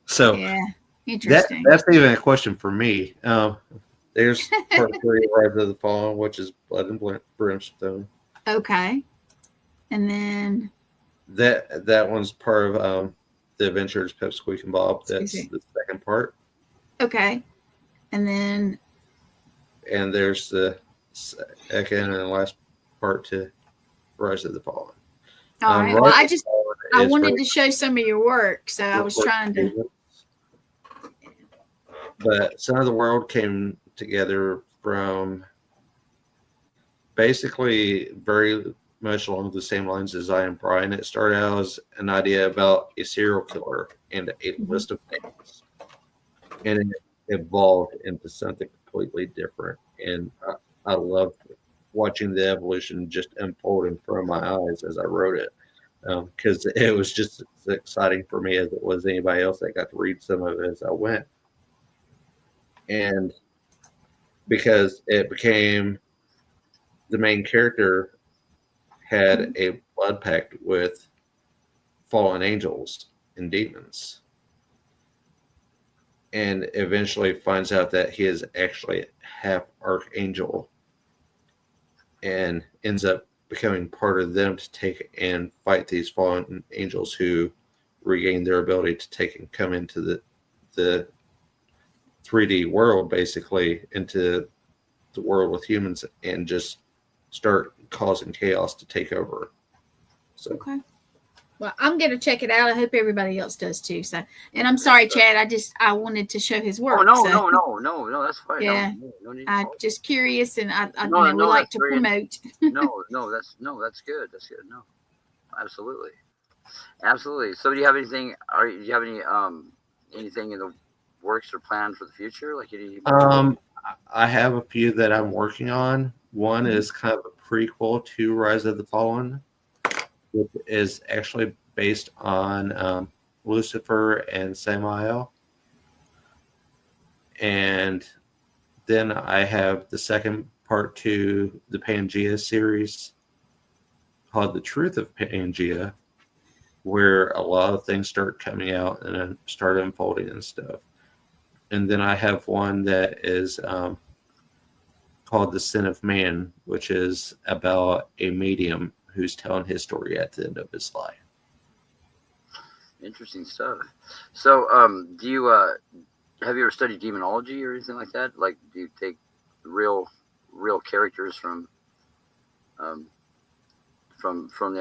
So yeah, interesting. That's even a question for me. There's part 3 of Rise of the Fallen, which is Blood and Brimstone. Okay. And then that one's part of The Adventures of Pip, Squeak, and Bob. That's the second part. Okay. And there's the second and last part to Rise of the Fallen. All right. Well, I wanted to show some of your work, so I was trying to. But Son of the World came together from basically very much along the same lines as I Am Brian. It started out as an idea about a serial killer and a list of names, and it evolved into something completely different. And I love watching the evolution just unfold in front of my eyes as I wrote it, because it was just as exciting for me as it was anybody else that got to read some of it as I went. And because it became the main character had a blood pact with fallen angels and demons, and eventually finds out that he is actually half archangel and ends up becoming part of them to take and fight these fallen angels who regain their ability to take and come into the 3D world, basically into the world with humans, and just start causing chaos to take over. So Okay. Well, I'm gonna check it out. I hope everybody else does too. So, and I'm sorry, Chad. I wanted to show his work. Oh no, so. no, that's fine. Yeah. No need I'm to just curious, and we no, like that's to very- promote. that's good. That's good. No, absolutely. So, do you have anything? Do you have any anything in the works or planned for the future? Like any? I have a few that I'm working on. One is kind of a prequel to Rise of the Fallen, which is actually based on Lucifer and Samael. And then I have the second part to the Pangea series called The Truth of Pangea, where a lot of things start coming out and then start unfolding and stuff. And then I have one that is called The Sin of Man, which is about a medium who's telling his story at the end of his life. Interesting stuff. So, do you have you ever studied demonology or anything like that? Like, do you take real characters from the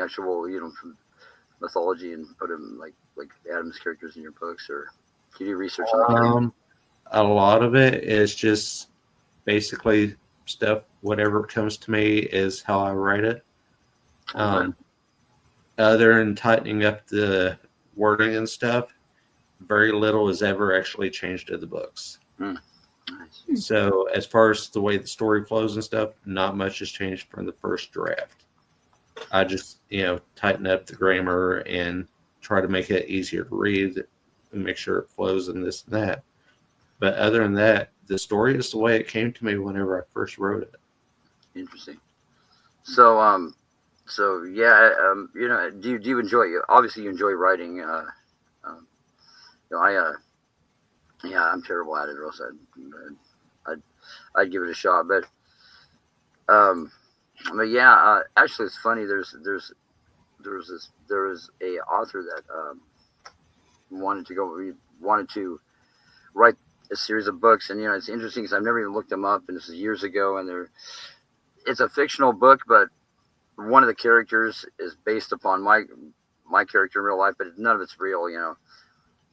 actual, from mythology and put them like Adam's characters in your books, or do you do research on that? A lot of it is just basically stuff. Whatever comes to me is how I write it. Other than tightening up the wording and stuff, very little is ever actually changed in the books. Nice. So as far as the way the story flows and stuff, not much has changed from the first draft. I just, tighten up the grammar and try to make it easier to read and make sure it flows and this and that. But other than that, the story is the way it came to me whenever I first wrote it. Interesting. So, yeah, do you enjoy? Obviously, you enjoy writing. I'm terrible at it, or else I'd give it a shot. But yeah, actually, it's funny. There was a author that wanted to write a series of books, and it's interesting because I've never even looked them up, and this is years ago, and it's a fictional book, but one of the characters is based upon my character in real life, but none of it's real,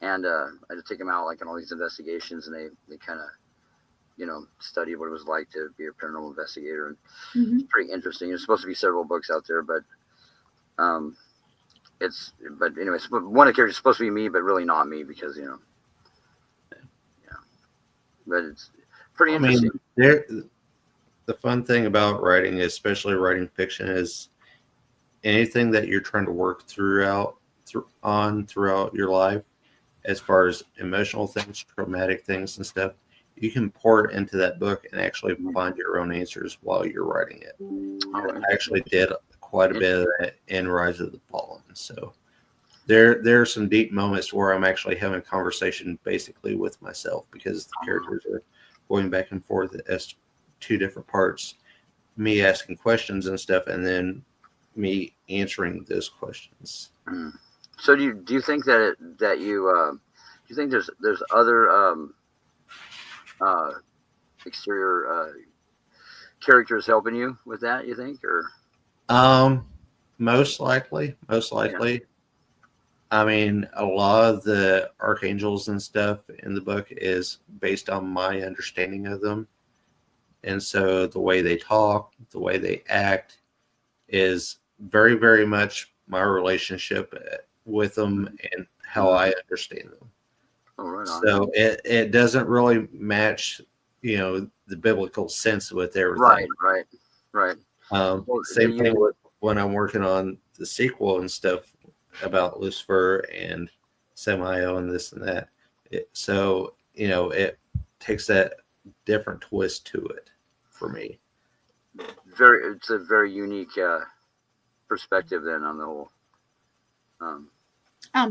and I had to take him out like on all these investigations, and they kind of studied what it was like to be a paranormal investigator, and it's pretty interesting. There's supposed to be several books out there, but anyway, one of the characters is supposed to be me, but really not me, because but it's pretty interesting. The fun thing about writing, especially writing fiction, is anything that you're trying to work throughout your life, as far as emotional things, traumatic things and stuff, you can pour it into that book and actually find your own answers while you're writing it. I actually did quite a bit of that in Rise of the Fallen. So there are some deep moments where I'm actually having a conversation basically with myself, because the characters are going back and forth as two different parts, me asking questions and stuff, and then me answering those questions. So do you think that do you think there's other exterior characters helping you with that, you think, or most likely. Yeah. I mean, a lot of the archangels and stuff in the book is based on my understanding of them. And so the way they talk, the way they act is very, very much my relationship with them and how I understand them. Oh, right on. So it doesn't really match, the biblical sense with everything. Right. Well, Same thing with when I'm working on the sequel and stuff about Lucifer and Samael and this and that. So it takes that different twist to it for me. It's a very unique perspective then on the whole.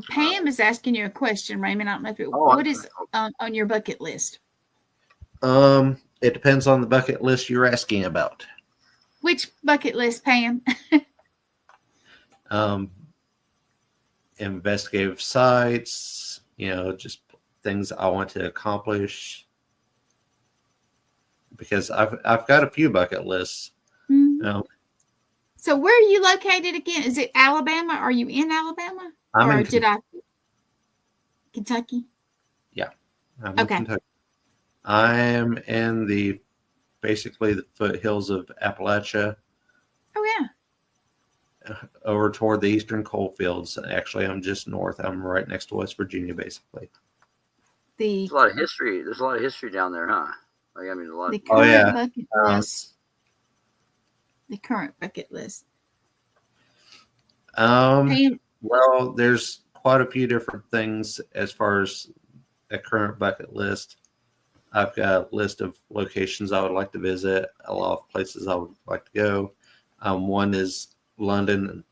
Pam is asking you a question, Raymond. I don't know if what is on your bucket list? It depends on the bucket list you're asking about. Which bucket list, Pam? Investigative sites, just things I want to accomplish. Because I've got a few bucket lists. Mm-hmm. So where are you located again? Is it Alabama? Are you in Alabama? I'm in Kentucky? Yeah. I'm okay. in Kentucky. I'm in basically the foothills of Appalachia. Oh, yeah. Over toward the eastern coal fields. Actually, I'm just north. I'm right next to West Virginia, basically. There's a lot of history. There's a lot of history down there, huh? Like, I mean, a lot. The current bucket list. The current bucket list. Well, there's quite a few different things as far as a current bucket list. I've got a list of locations I would like to visit, a lot of places I would like to go. One is London,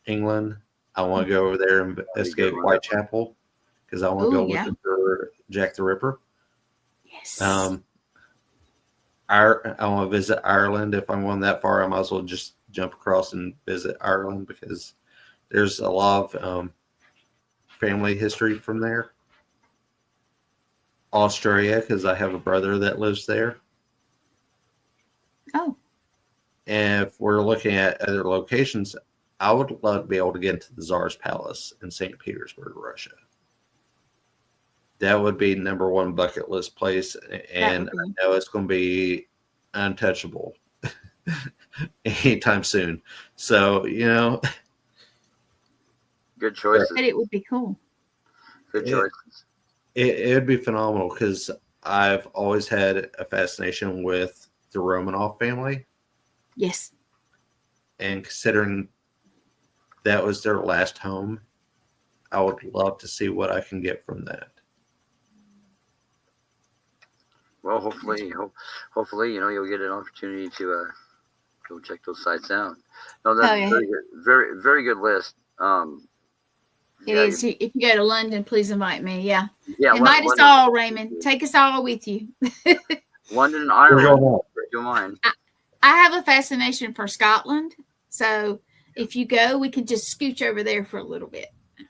England. I want to go over there and investigate Whitechapel because I want to go looking for Jack the Ripper. Yes. I want to visit Ireland. If I'm going that far, I might as well just jump across and visit Ireland because there's a lot of family history from there. Australia, because I have a brother that lives there. Oh. And if we're looking at other locations, I would love to be able to get into the Tsar's Palace in St. Petersburg, Russia. That would be number one bucket list place, and I know it's going to be untouchable anytime soon. So, good choices. But it would be cool. Good choices. It would be phenomenal because I've always had a fascination with the Romanov family. Yes. And considering that was their last home, I would love to see what I can get from that. Well, hopefully, you'll get an opportunity to go check those sites out. No, that's very, very good list. It is. If you go to London, please invite me. Yeah. Invite us all, Raymond. Take us all with you. London and Ireland. Don't mind. I have a fascination for Scotland. So if you go, we could just scooch over there for a little bit.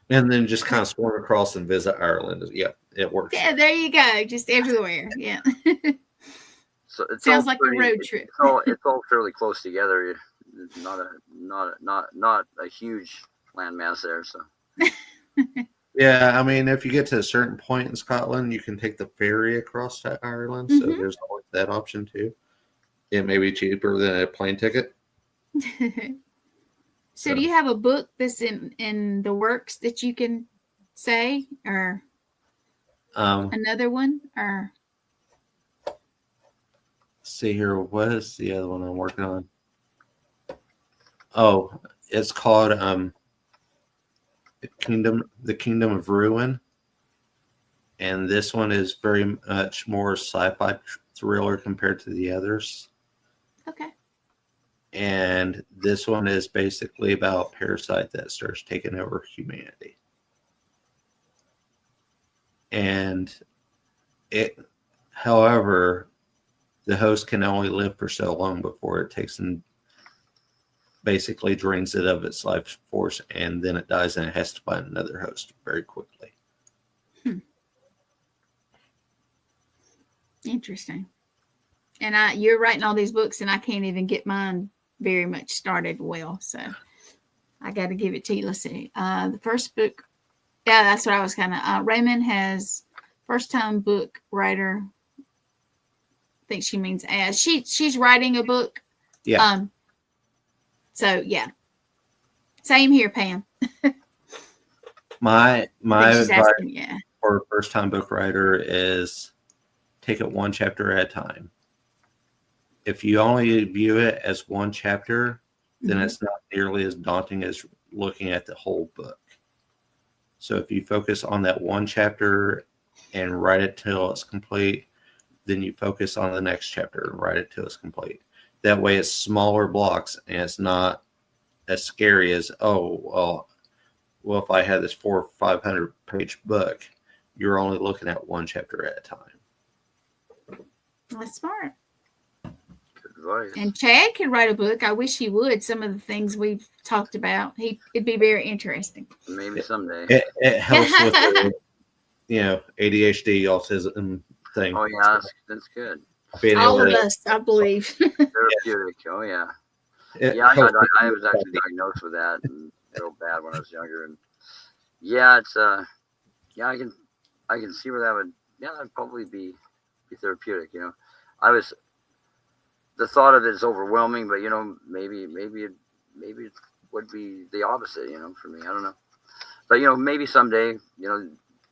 And then just kind of swarm across and visit Ireland. Yeah, it works. Yeah, there you go. Just everywhere. Yeah. So it sounds like a road trip. It's all fairly close together. It's not a huge landmass there. So. Yeah, I mean, if you get to a certain point in Scotland, you can take the ferry across to Ireland. Mm-hmm. So there's always that option too. It may be cheaper than a plane ticket. So do you have a book that's in the works that you can say, or another one, or? See here, what is the other one I'm working on? Oh, it's called The Kingdom of Ruin. And this one is very much more sci-fi thriller compared to the others. Okay. And this one is basically about a parasite that starts taking over humanity. And however, the host can only live for so long before it takes and basically drains it of its life force, and then it dies and it has to find another host very quickly. Interesting. And you're writing all these books, and I can't even get mine very much started well. So I got to give it to you. Let's see. The first book. Yeah, that's what I was kind of. Raymond has first-time book writer think she means as. She's writing a book. Yeah. So yeah. Same here, Pam. My She's advice asking, for a first time book writer is take it one chapter at a time. If you only view it as one chapter, then Mhm. it's not nearly as daunting as looking at the whole book. So if you focus on that one chapter and write it till it's complete, then you focus on the next chapter and write it till it's complete. That way it's smaller blocks and it's not as scary as, well, if I had this 400 or 500 page book, you're only looking at one chapter at a time. That's smart. Good advice. And Chad could write a book. I wish he would. Some of the things we've talked about, it'd be very interesting. Maybe someday. It helps with the, ADHD, autism thing. Oh yeah, that's good. Being All able of to- us, I believe. Therapeutic. Oh yeah. it Yeah, helps I was actually diagnosed with that and real bad when I was younger. And yeah, it's I can see where that'd probably be therapeutic. The thought of it is overwhelming, but maybe it would be the opposite, for me. I don't know. But maybe someday,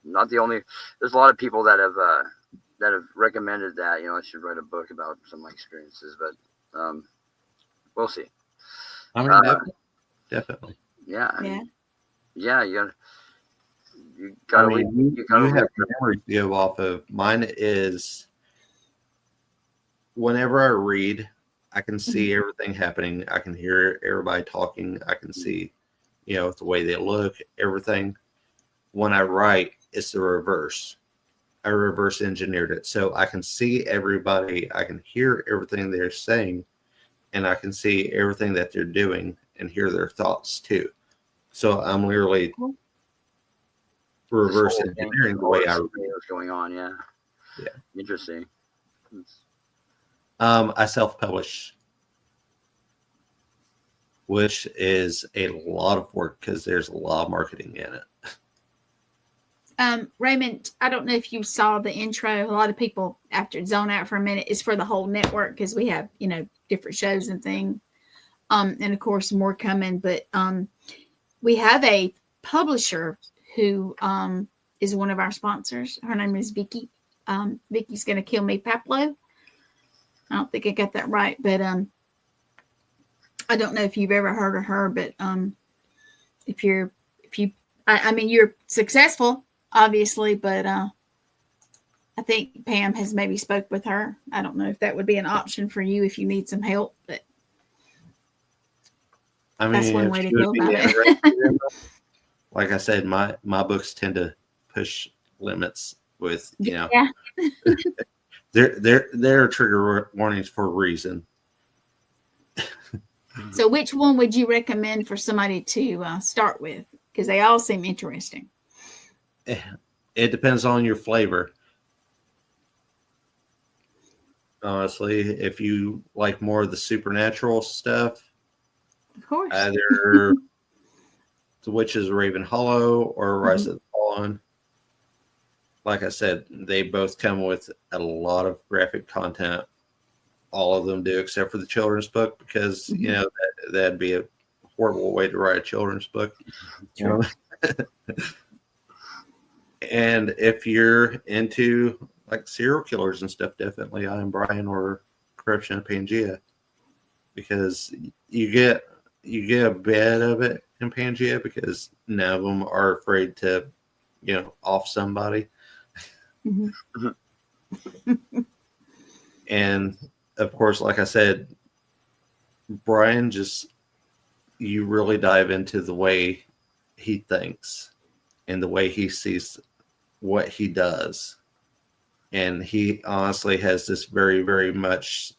not the only, there's a lot of people that have recommended that, I should write a book about some of my experiences, but we'll see. I mean, definitely. Yeah. Yeah. You gotta you have memories to go off of. Mine is whenever I read, I can see everything happening. I can hear everybody talking. I can see, the way they look, everything. When I write, it's the reverse. I reverse engineered it. So I can see everybody. I can hear everything they're saying, and I can see everything that they're doing and hear their thoughts too. So I'm literally reverse engineering the way I read. What's going on? Yeah. Interesting. I self-publish, which is a lot of work because there's a lot of marketing in it. Raymond, I don't know if you saw the intro. A lot of people, after zone out for a minute, is for the whole network because we have, different shows and things. And of course, more coming. But we have a publisher who is one of our sponsors. Her name is Vicky. Vicky's Gonna Kill Me Paplo. I don't think I got that right, but I don't know if you've ever heard of her, but you're successful, obviously, but I think Pam has maybe spoke with her. I don't know if that would be an option for you if you need some help, but that's one way to go about it. Like I said, my books tend to push limits with, There are trigger warnings for a reason. So which one would you recommend for somebody to start with? Because they all seem interesting. It depends on your flavor. Honestly, if you like more of the supernatural stuff, Of course. either The Witches of Raven Hollow or Rise of the Fallen. Like I said, they both come with a lot of graphic content. All of them do, except for the children's book, because that'd be a horrible way to write a children's book. And if you're into like serial killers and stuff, definitely I Am Brian or Corruption of Pangea, because you get a bit of it in Pangea because none of them are afraid to, off somebody. And of course, like I said, Brian, you really dive into the way he thinks and the way he sees what he does. And he honestly has this very, very much,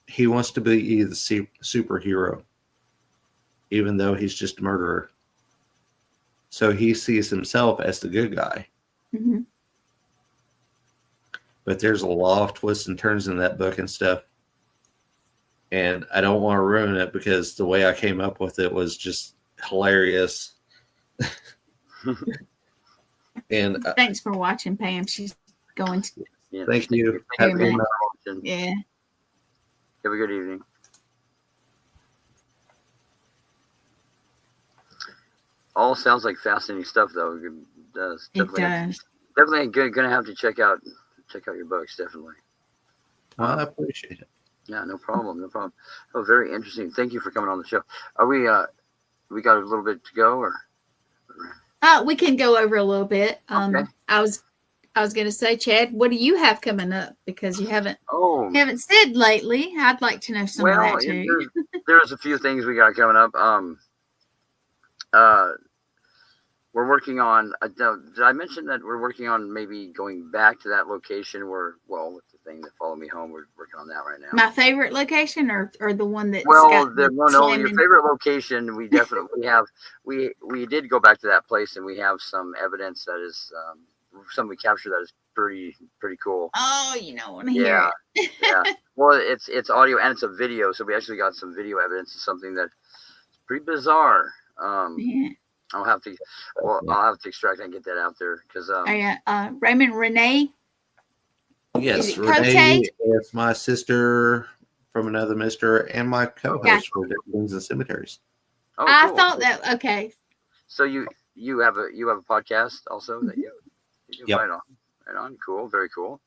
he wants to be the superhero, even though he's just a murderer. So he sees himself as the good guy. But there's a lot of twists and turns in that book and stuff. And I don't want to ruin it because the way I came up with it was just hilarious. And thanks for watching, Pam. She's going to. Yeah. Thank you. you Have a very good much. night. Yeah. Have a good evening. All sounds like fascinating stuff, though. It does. It does. Definitely gonna have to check out your books. Definitely. Well, I appreciate it. Yeah, no problem. No problem. Oh, very interesting. Thank you for coming on the show. Are we got a little bit to go, or? We can go over a little bit. Okay. I was going to say, Chad, what do you have coming up? Because you haven't Oh, said lately. I'd like to know some of that too. There's a few things we got coming up. We're working on. Did I mention that we're working on maybe going back to that location where, well, with the thing that followed me home, we're working on that right now. My favorite location, or the one that's Well, got your favorite location. We definitely have. We did go back to that place, and we have some evidence that is some we captured that is pretty cool. Oh, you don't want to hear it. Yeah. Well, it's audio and it's a video, so we actually got some video evidence of something that's pretty bizarre. Yeah. I'll have to extract and get that out there because Raymond Renee. Yes, Is it Renee Cote? is my sister from another mister and my co-host for Different Things and Cemeteries. Oh, I cool. thought that. Okay. So you have a podcast also that you Yep. right on. Cool, very cool.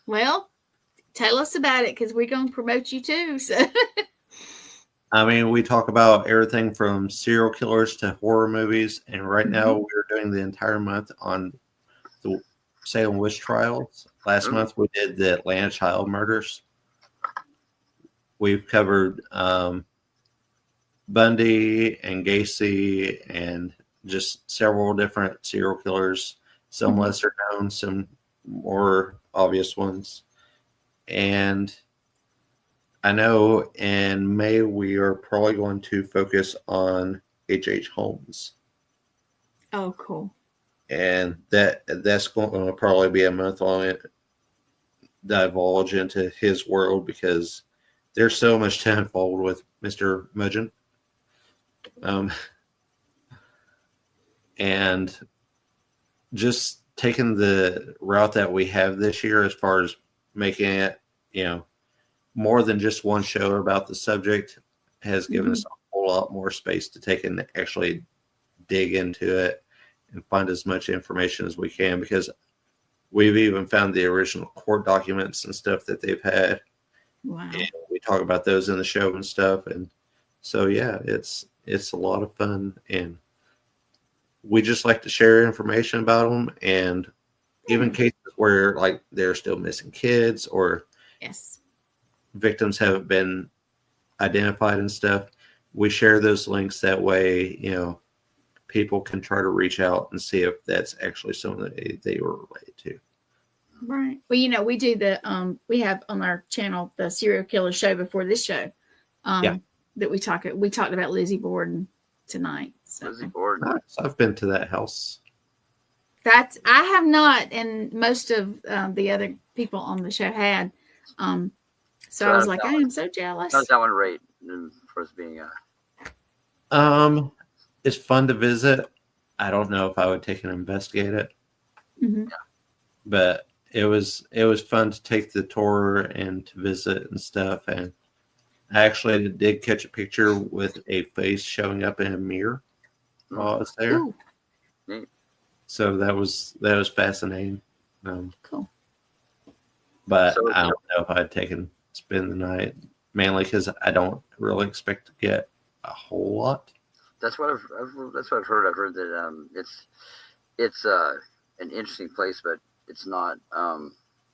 Well, tell us about it because we're going to promote you too. So. I mean, we talk about everything from serial killers to horror movies, and right now we're doing the entire month on the Salem witch trials. Last month we did the Atlanta child murders. We've covered Bundy and Gacy and just several different serial killers, some lesser known, some more obvious ones. And I know in May we are probably going to focus on H.H. Holmes. Oh, cool. And that's going to probably be a month long divulge into his world because there's so much to unfold with Mr. Mudgeon. And just taking the route that we have this year as far as making it, more than just one show about the subject has given us a whole lot more space to take and actually dig into it and find as much information as we can, because we've even found the original court documents and stuff that they've had. Wow. And we talk about those in the show and stuff. And so, yeah, it's a lot of fun. And we just like to share information about them. And even cases where like they're still missing kids or yes, victims haven't been identified and stuff, we share those links. That way, people can try to reach out and see if that's actually someone that they were related to. Right. Well, we do we have on our channel the serial killer show before this show. That we talked about Lizzie Borden tonight. So. Lizzie Borden. Nice. I've been to that house. I have not, and most of the other people on the show had. So I was like, I am so jealous. How's that one rate for us being It's fun to visit. I don't know if I would take and investigate it, but it was fun to take the tour and to visit and stuff. And I actually did catch a picture with a face showing up in a mirror while I was there. Ooh. So that was fascinating. Cool. But I don't know if I'd spend the night, mainly because I don't really expect to get a whole lot. That's what I've heard. I've heard that it's an interesting place, but it's not.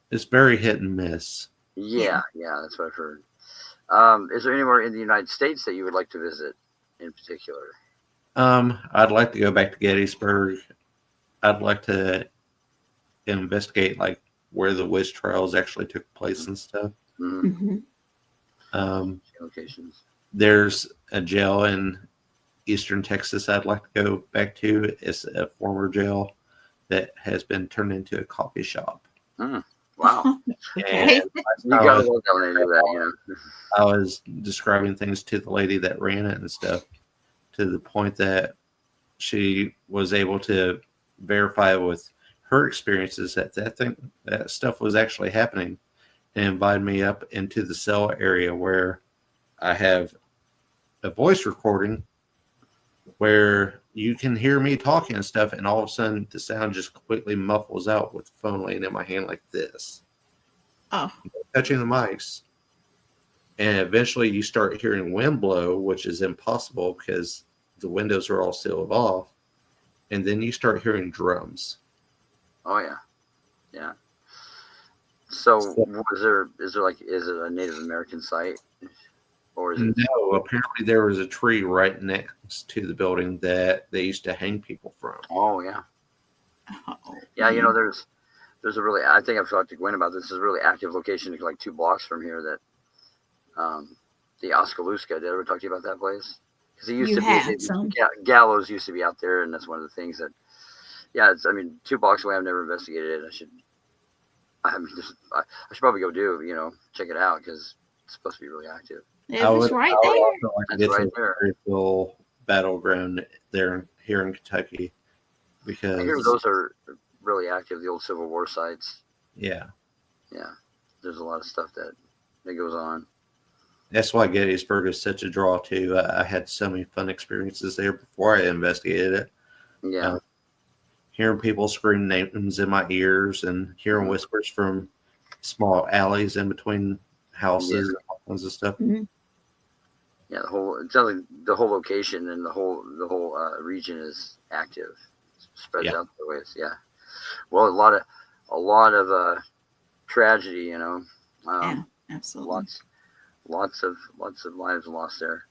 It's very hit and miss. Yeah, that's what I've heard. Is there anywhere in the United States that you would like to visit in particular? I'd like to go back to Gettysburg. I'd like to investigate like where the witch trials actually took place and stuff. Locations. There's a jail in Eastern Texas I'd like to go back to. It's a former jail that has been turned into a coffee shop. Wow. And You gotta look down and do that, I was describing things to the lady that ran it and stuff, to the point that she was able to verify with her experiences that stuff was actually happening, and invited me up into the cell area where I have a voice recording where you can hear me talking and stuff, and all of a sudden the sound just completely muffles out with the phone laying in my hand like this. Oh. Touching the mics. And eventually you start hearing wind blow, which is impossible because the windows are all sealed off. And then you start hearing drums. Oh yeah. Yeah. So is it a Native American site? Or is it? No, apparently there was a tree right next to the building that they used to hang people from. Oh yeah. Oh, Yeah, you know, there's a really, I think I've talked to Gwen about this. There's a really active location like 2 blocks from here that the Oskaloosa. Did I ever talk to you about that place? Because it used to be gallows used to be out there, and that's one of the things that, yeah, it's, I mean, 2 blocks away. I've never investigated it. I should probably go check it out because it's supposed to be really active. Yeah, it's right there. That's right there. Spiritual battleground here in Kentucky, because I hear those are really active. The old Civil War sites. Yeah. There's a lot of stuff that goes on. That's why Gettysburg is such a draw too. I had so many fun experiences there before I investigated it. Yeah. Hearing people scream names in my ears and hearing whispers from small alleys in between houses and all kinds of stuff. Mm-hmm. Yeah, the whole location and the whole region is active. Spreads out the ways. Yeah. Well, a lot of tragedy, Yeah, absolutely. Lots of lives lost there.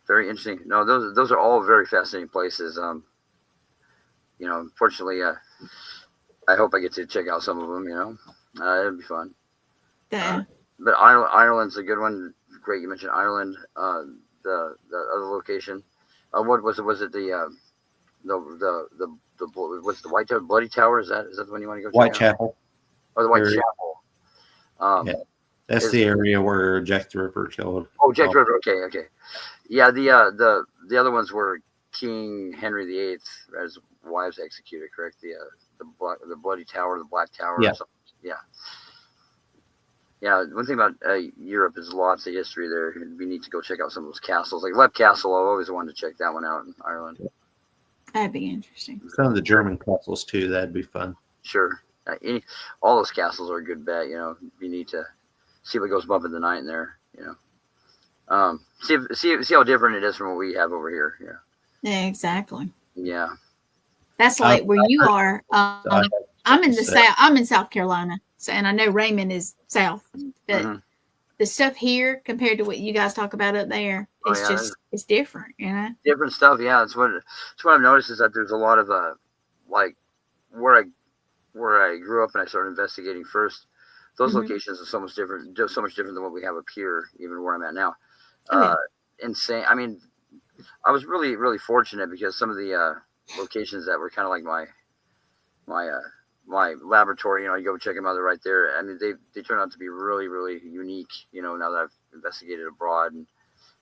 Very interesting. No, those are all very fascinating places. Unfortunately, I hope I get to check out some of them. It'd be fun. Yeah. But Ireland's a good one. Great, you mentioned Ireland. The other location. What was it? Was it the what's the White Tower? Bloody Tower? Is that the one you want to go? Whitechapel. Oh, the Whitechapel. Yeah. That's the area where Jack the Ripper killed. Oh, Jack the Ripper. Okay. Yeah, the other ones were King Henry VIII as wives executed. Correct. The Bloody Tower, the Black Tower. Yeah. Or something. Yeah. Yeah. One thing about Europe is lots of history there. It'd be neat to go check out some of those castles, like Leap Castle. I've always wanted to check that one out in Ireland. That'd be interesting. Some of the German castles too. That'd be fun. Sure. All those castles are a good bet. It'd be neat to see what goes bump in the night in there. See how different it is from what we have over here. Yeah, exactly. Yeah. That's like where you are. I'm in the South. I'm in South Carolina, and I know Raymond is South, but the stuff here compared to what you guys talk about up there, it's different. Different stuff. Yeah, it's what I've noticed is that there's a lot of like where I grew up and I started investigating first. Those locations are so much different than what we have up here, even where I'm at now. Insane. I mean, I was really, really fortunate because some of the locations that were kind of like my laboratory, you go check them out. They're right there. I mean, they turned out to be really, really unique. Now that I've investigated abroad, and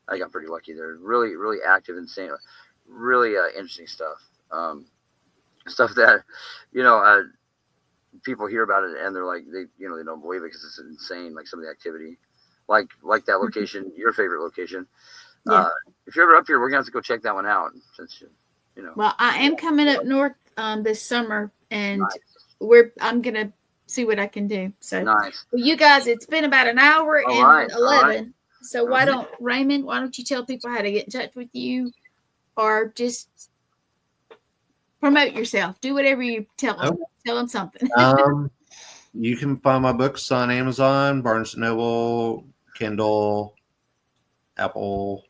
I got pretty lucky. They're really, really active, insane, really interesting stuff. Stuff that people hear about it and they're like they don't believe it because it's insane, like some of the activity, like that location, your favorite location. If you're ever up here, we're gonna have to go check that one out, since well, I am coming up north this summer, and I'm gonna see what I can do. So nice. Well, you guys, it's been about an hour and 11. Right. So why don't you tell people how to get in touch with you, or just promote yourself? Do whatever you tell them. Tell them something. You can find my books on Amazon, Barnes & Noble, Kindle, Apple.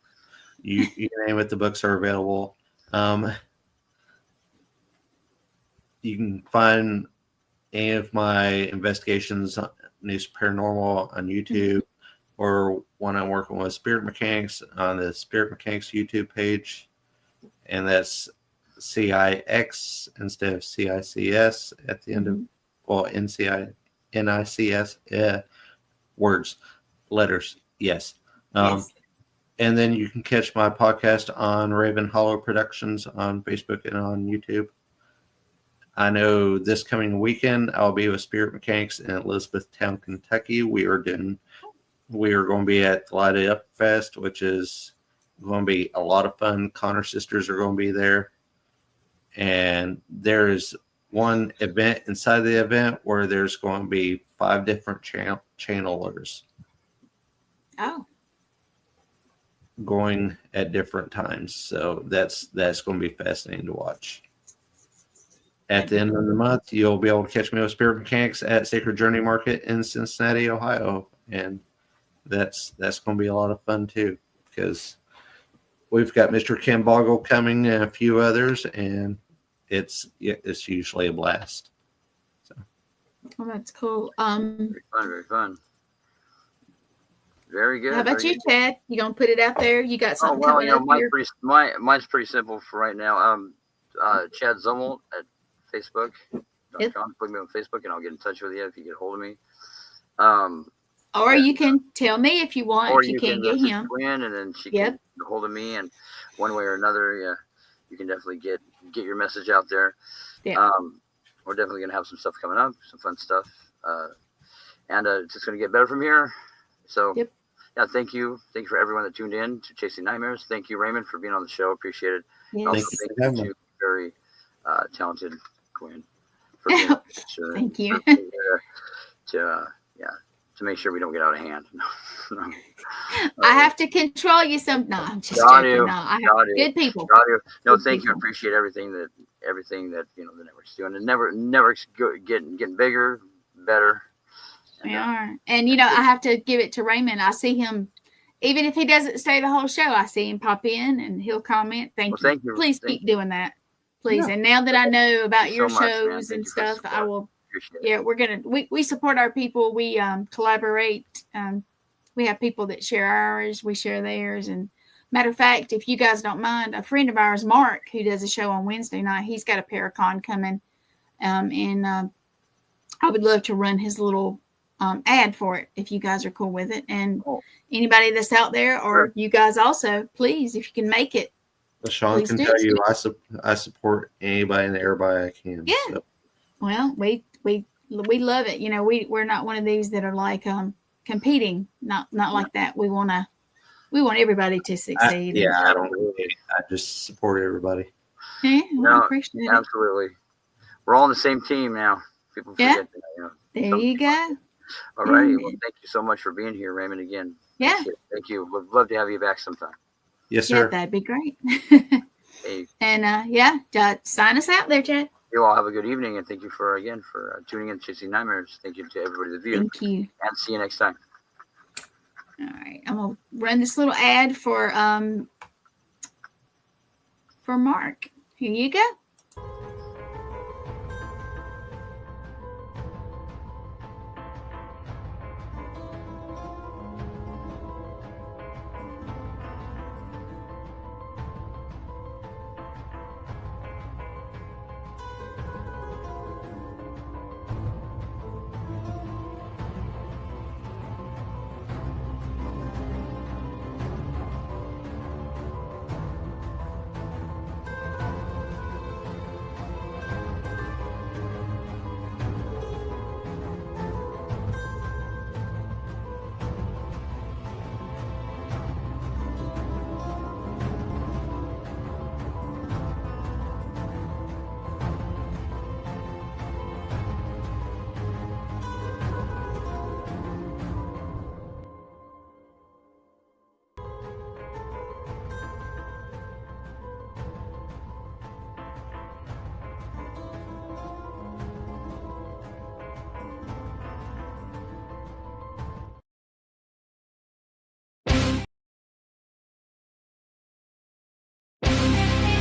You name it, the books are available. You can find any of my investigations on News Paranormal on YouTube, or when I'm working with Spirit Mechanics on the Spirit Mechanics YouTube page, and that's CIX instead of CICS at the end of, NICS, words, letters, yes. Yes. And then you can catch my podcast on Raven Hollow Productions on Facebook and on YouTube. I know this coming weekend I'll be with Spirit Mechanics in Elizabethtown, Kentucky. We are going to be at the Light It Up Fest, which is going to be a lot of fun. Connor sisters are going to be there. And there's one event inside the event where there's going to be 5 different channelers. Oh. Going at different times. So that's going to be fascinating to watch. At the end of the month, you'll be able to catch me with Spirit Mechanics at Sacred Journey Market in Cincinnati, Ohio. And that's going to be a lot of fun too, because we've got Mr. Ken Boggle coming and a few others, and it's usually a blast. So. Well, that's cool. Very fun. Very good. How about you, Chad? You gonna put it out there? You got something coming up here? Mine's pretty simple for right now. Chad Zummel at Facebook.com. Yep. Put me on Facebook, and I'll get in touch with you if you get a hold of me. Or you can tell me if you want. Or if you can get him, Quinn, and then she can get a hold of me, and one way or another, yeah, you can definitely get your message out there. Yeah. We're definitely gonna have some stuff coming up, some fun stuff, and it's just gonna get better from here. So. Yep. Yeah, thank you for everyone that tuned in to Chasing Nightmares. Thank you, Raymond, for being on the show. Appreciate it. Yes. Also, thank you to very talented Quinn for being on the show. Thank you. To make sure we don't get out of hand. No. I have to control you some. No, I'm just joking. No, I have good people. No, thank you. I appreciate everything that the network's doing. And network's getting bigger, better. We are. And, I have to give it to Raymond. I see him, even if he doesn't stay the whole show, I see him pop in and he'll comment. Thank you. Please keep doing that. Please. Yeah. And now that I know about your shows and stuff, I will. Yeah, we support our people. We collaborate. We have people that share ours. We share theirs. And matter of fact, if you guys don't mind, a friend of ours, Mark, who does a show on Wednesday night, he's got a Paracon coming. And I would love to run his little ad for it if you guys are cool with it, and anybody that's out there, or you guys also, please, if you can make it. Well, Sean can tell you I support anybody and everybody I can. Yeah. So. Well, we love it. We're not one of these that are like competing. Not like that. We want everybody to succeed. I just support everybody. Yeah, I appreciate it. Absolutely. We're all on the same team now. People forget that. There you go. All righty. Well, thank you so much for being here, Raymond, again. Yeah. Thank you. Would love to have you back sometime. Yes, sir. Yeah, that'd be great. Hey. And sign us out there, Chad. You all have a good evening, and thank you for tuning in to Chasing Nightmares. Thank you to everybody that viewed. Thank you. And see you next time. All right. I'm gonna run this little ad for Mark. Here you go.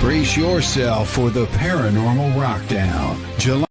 Brace yourself for the Paranormal Rockdown, July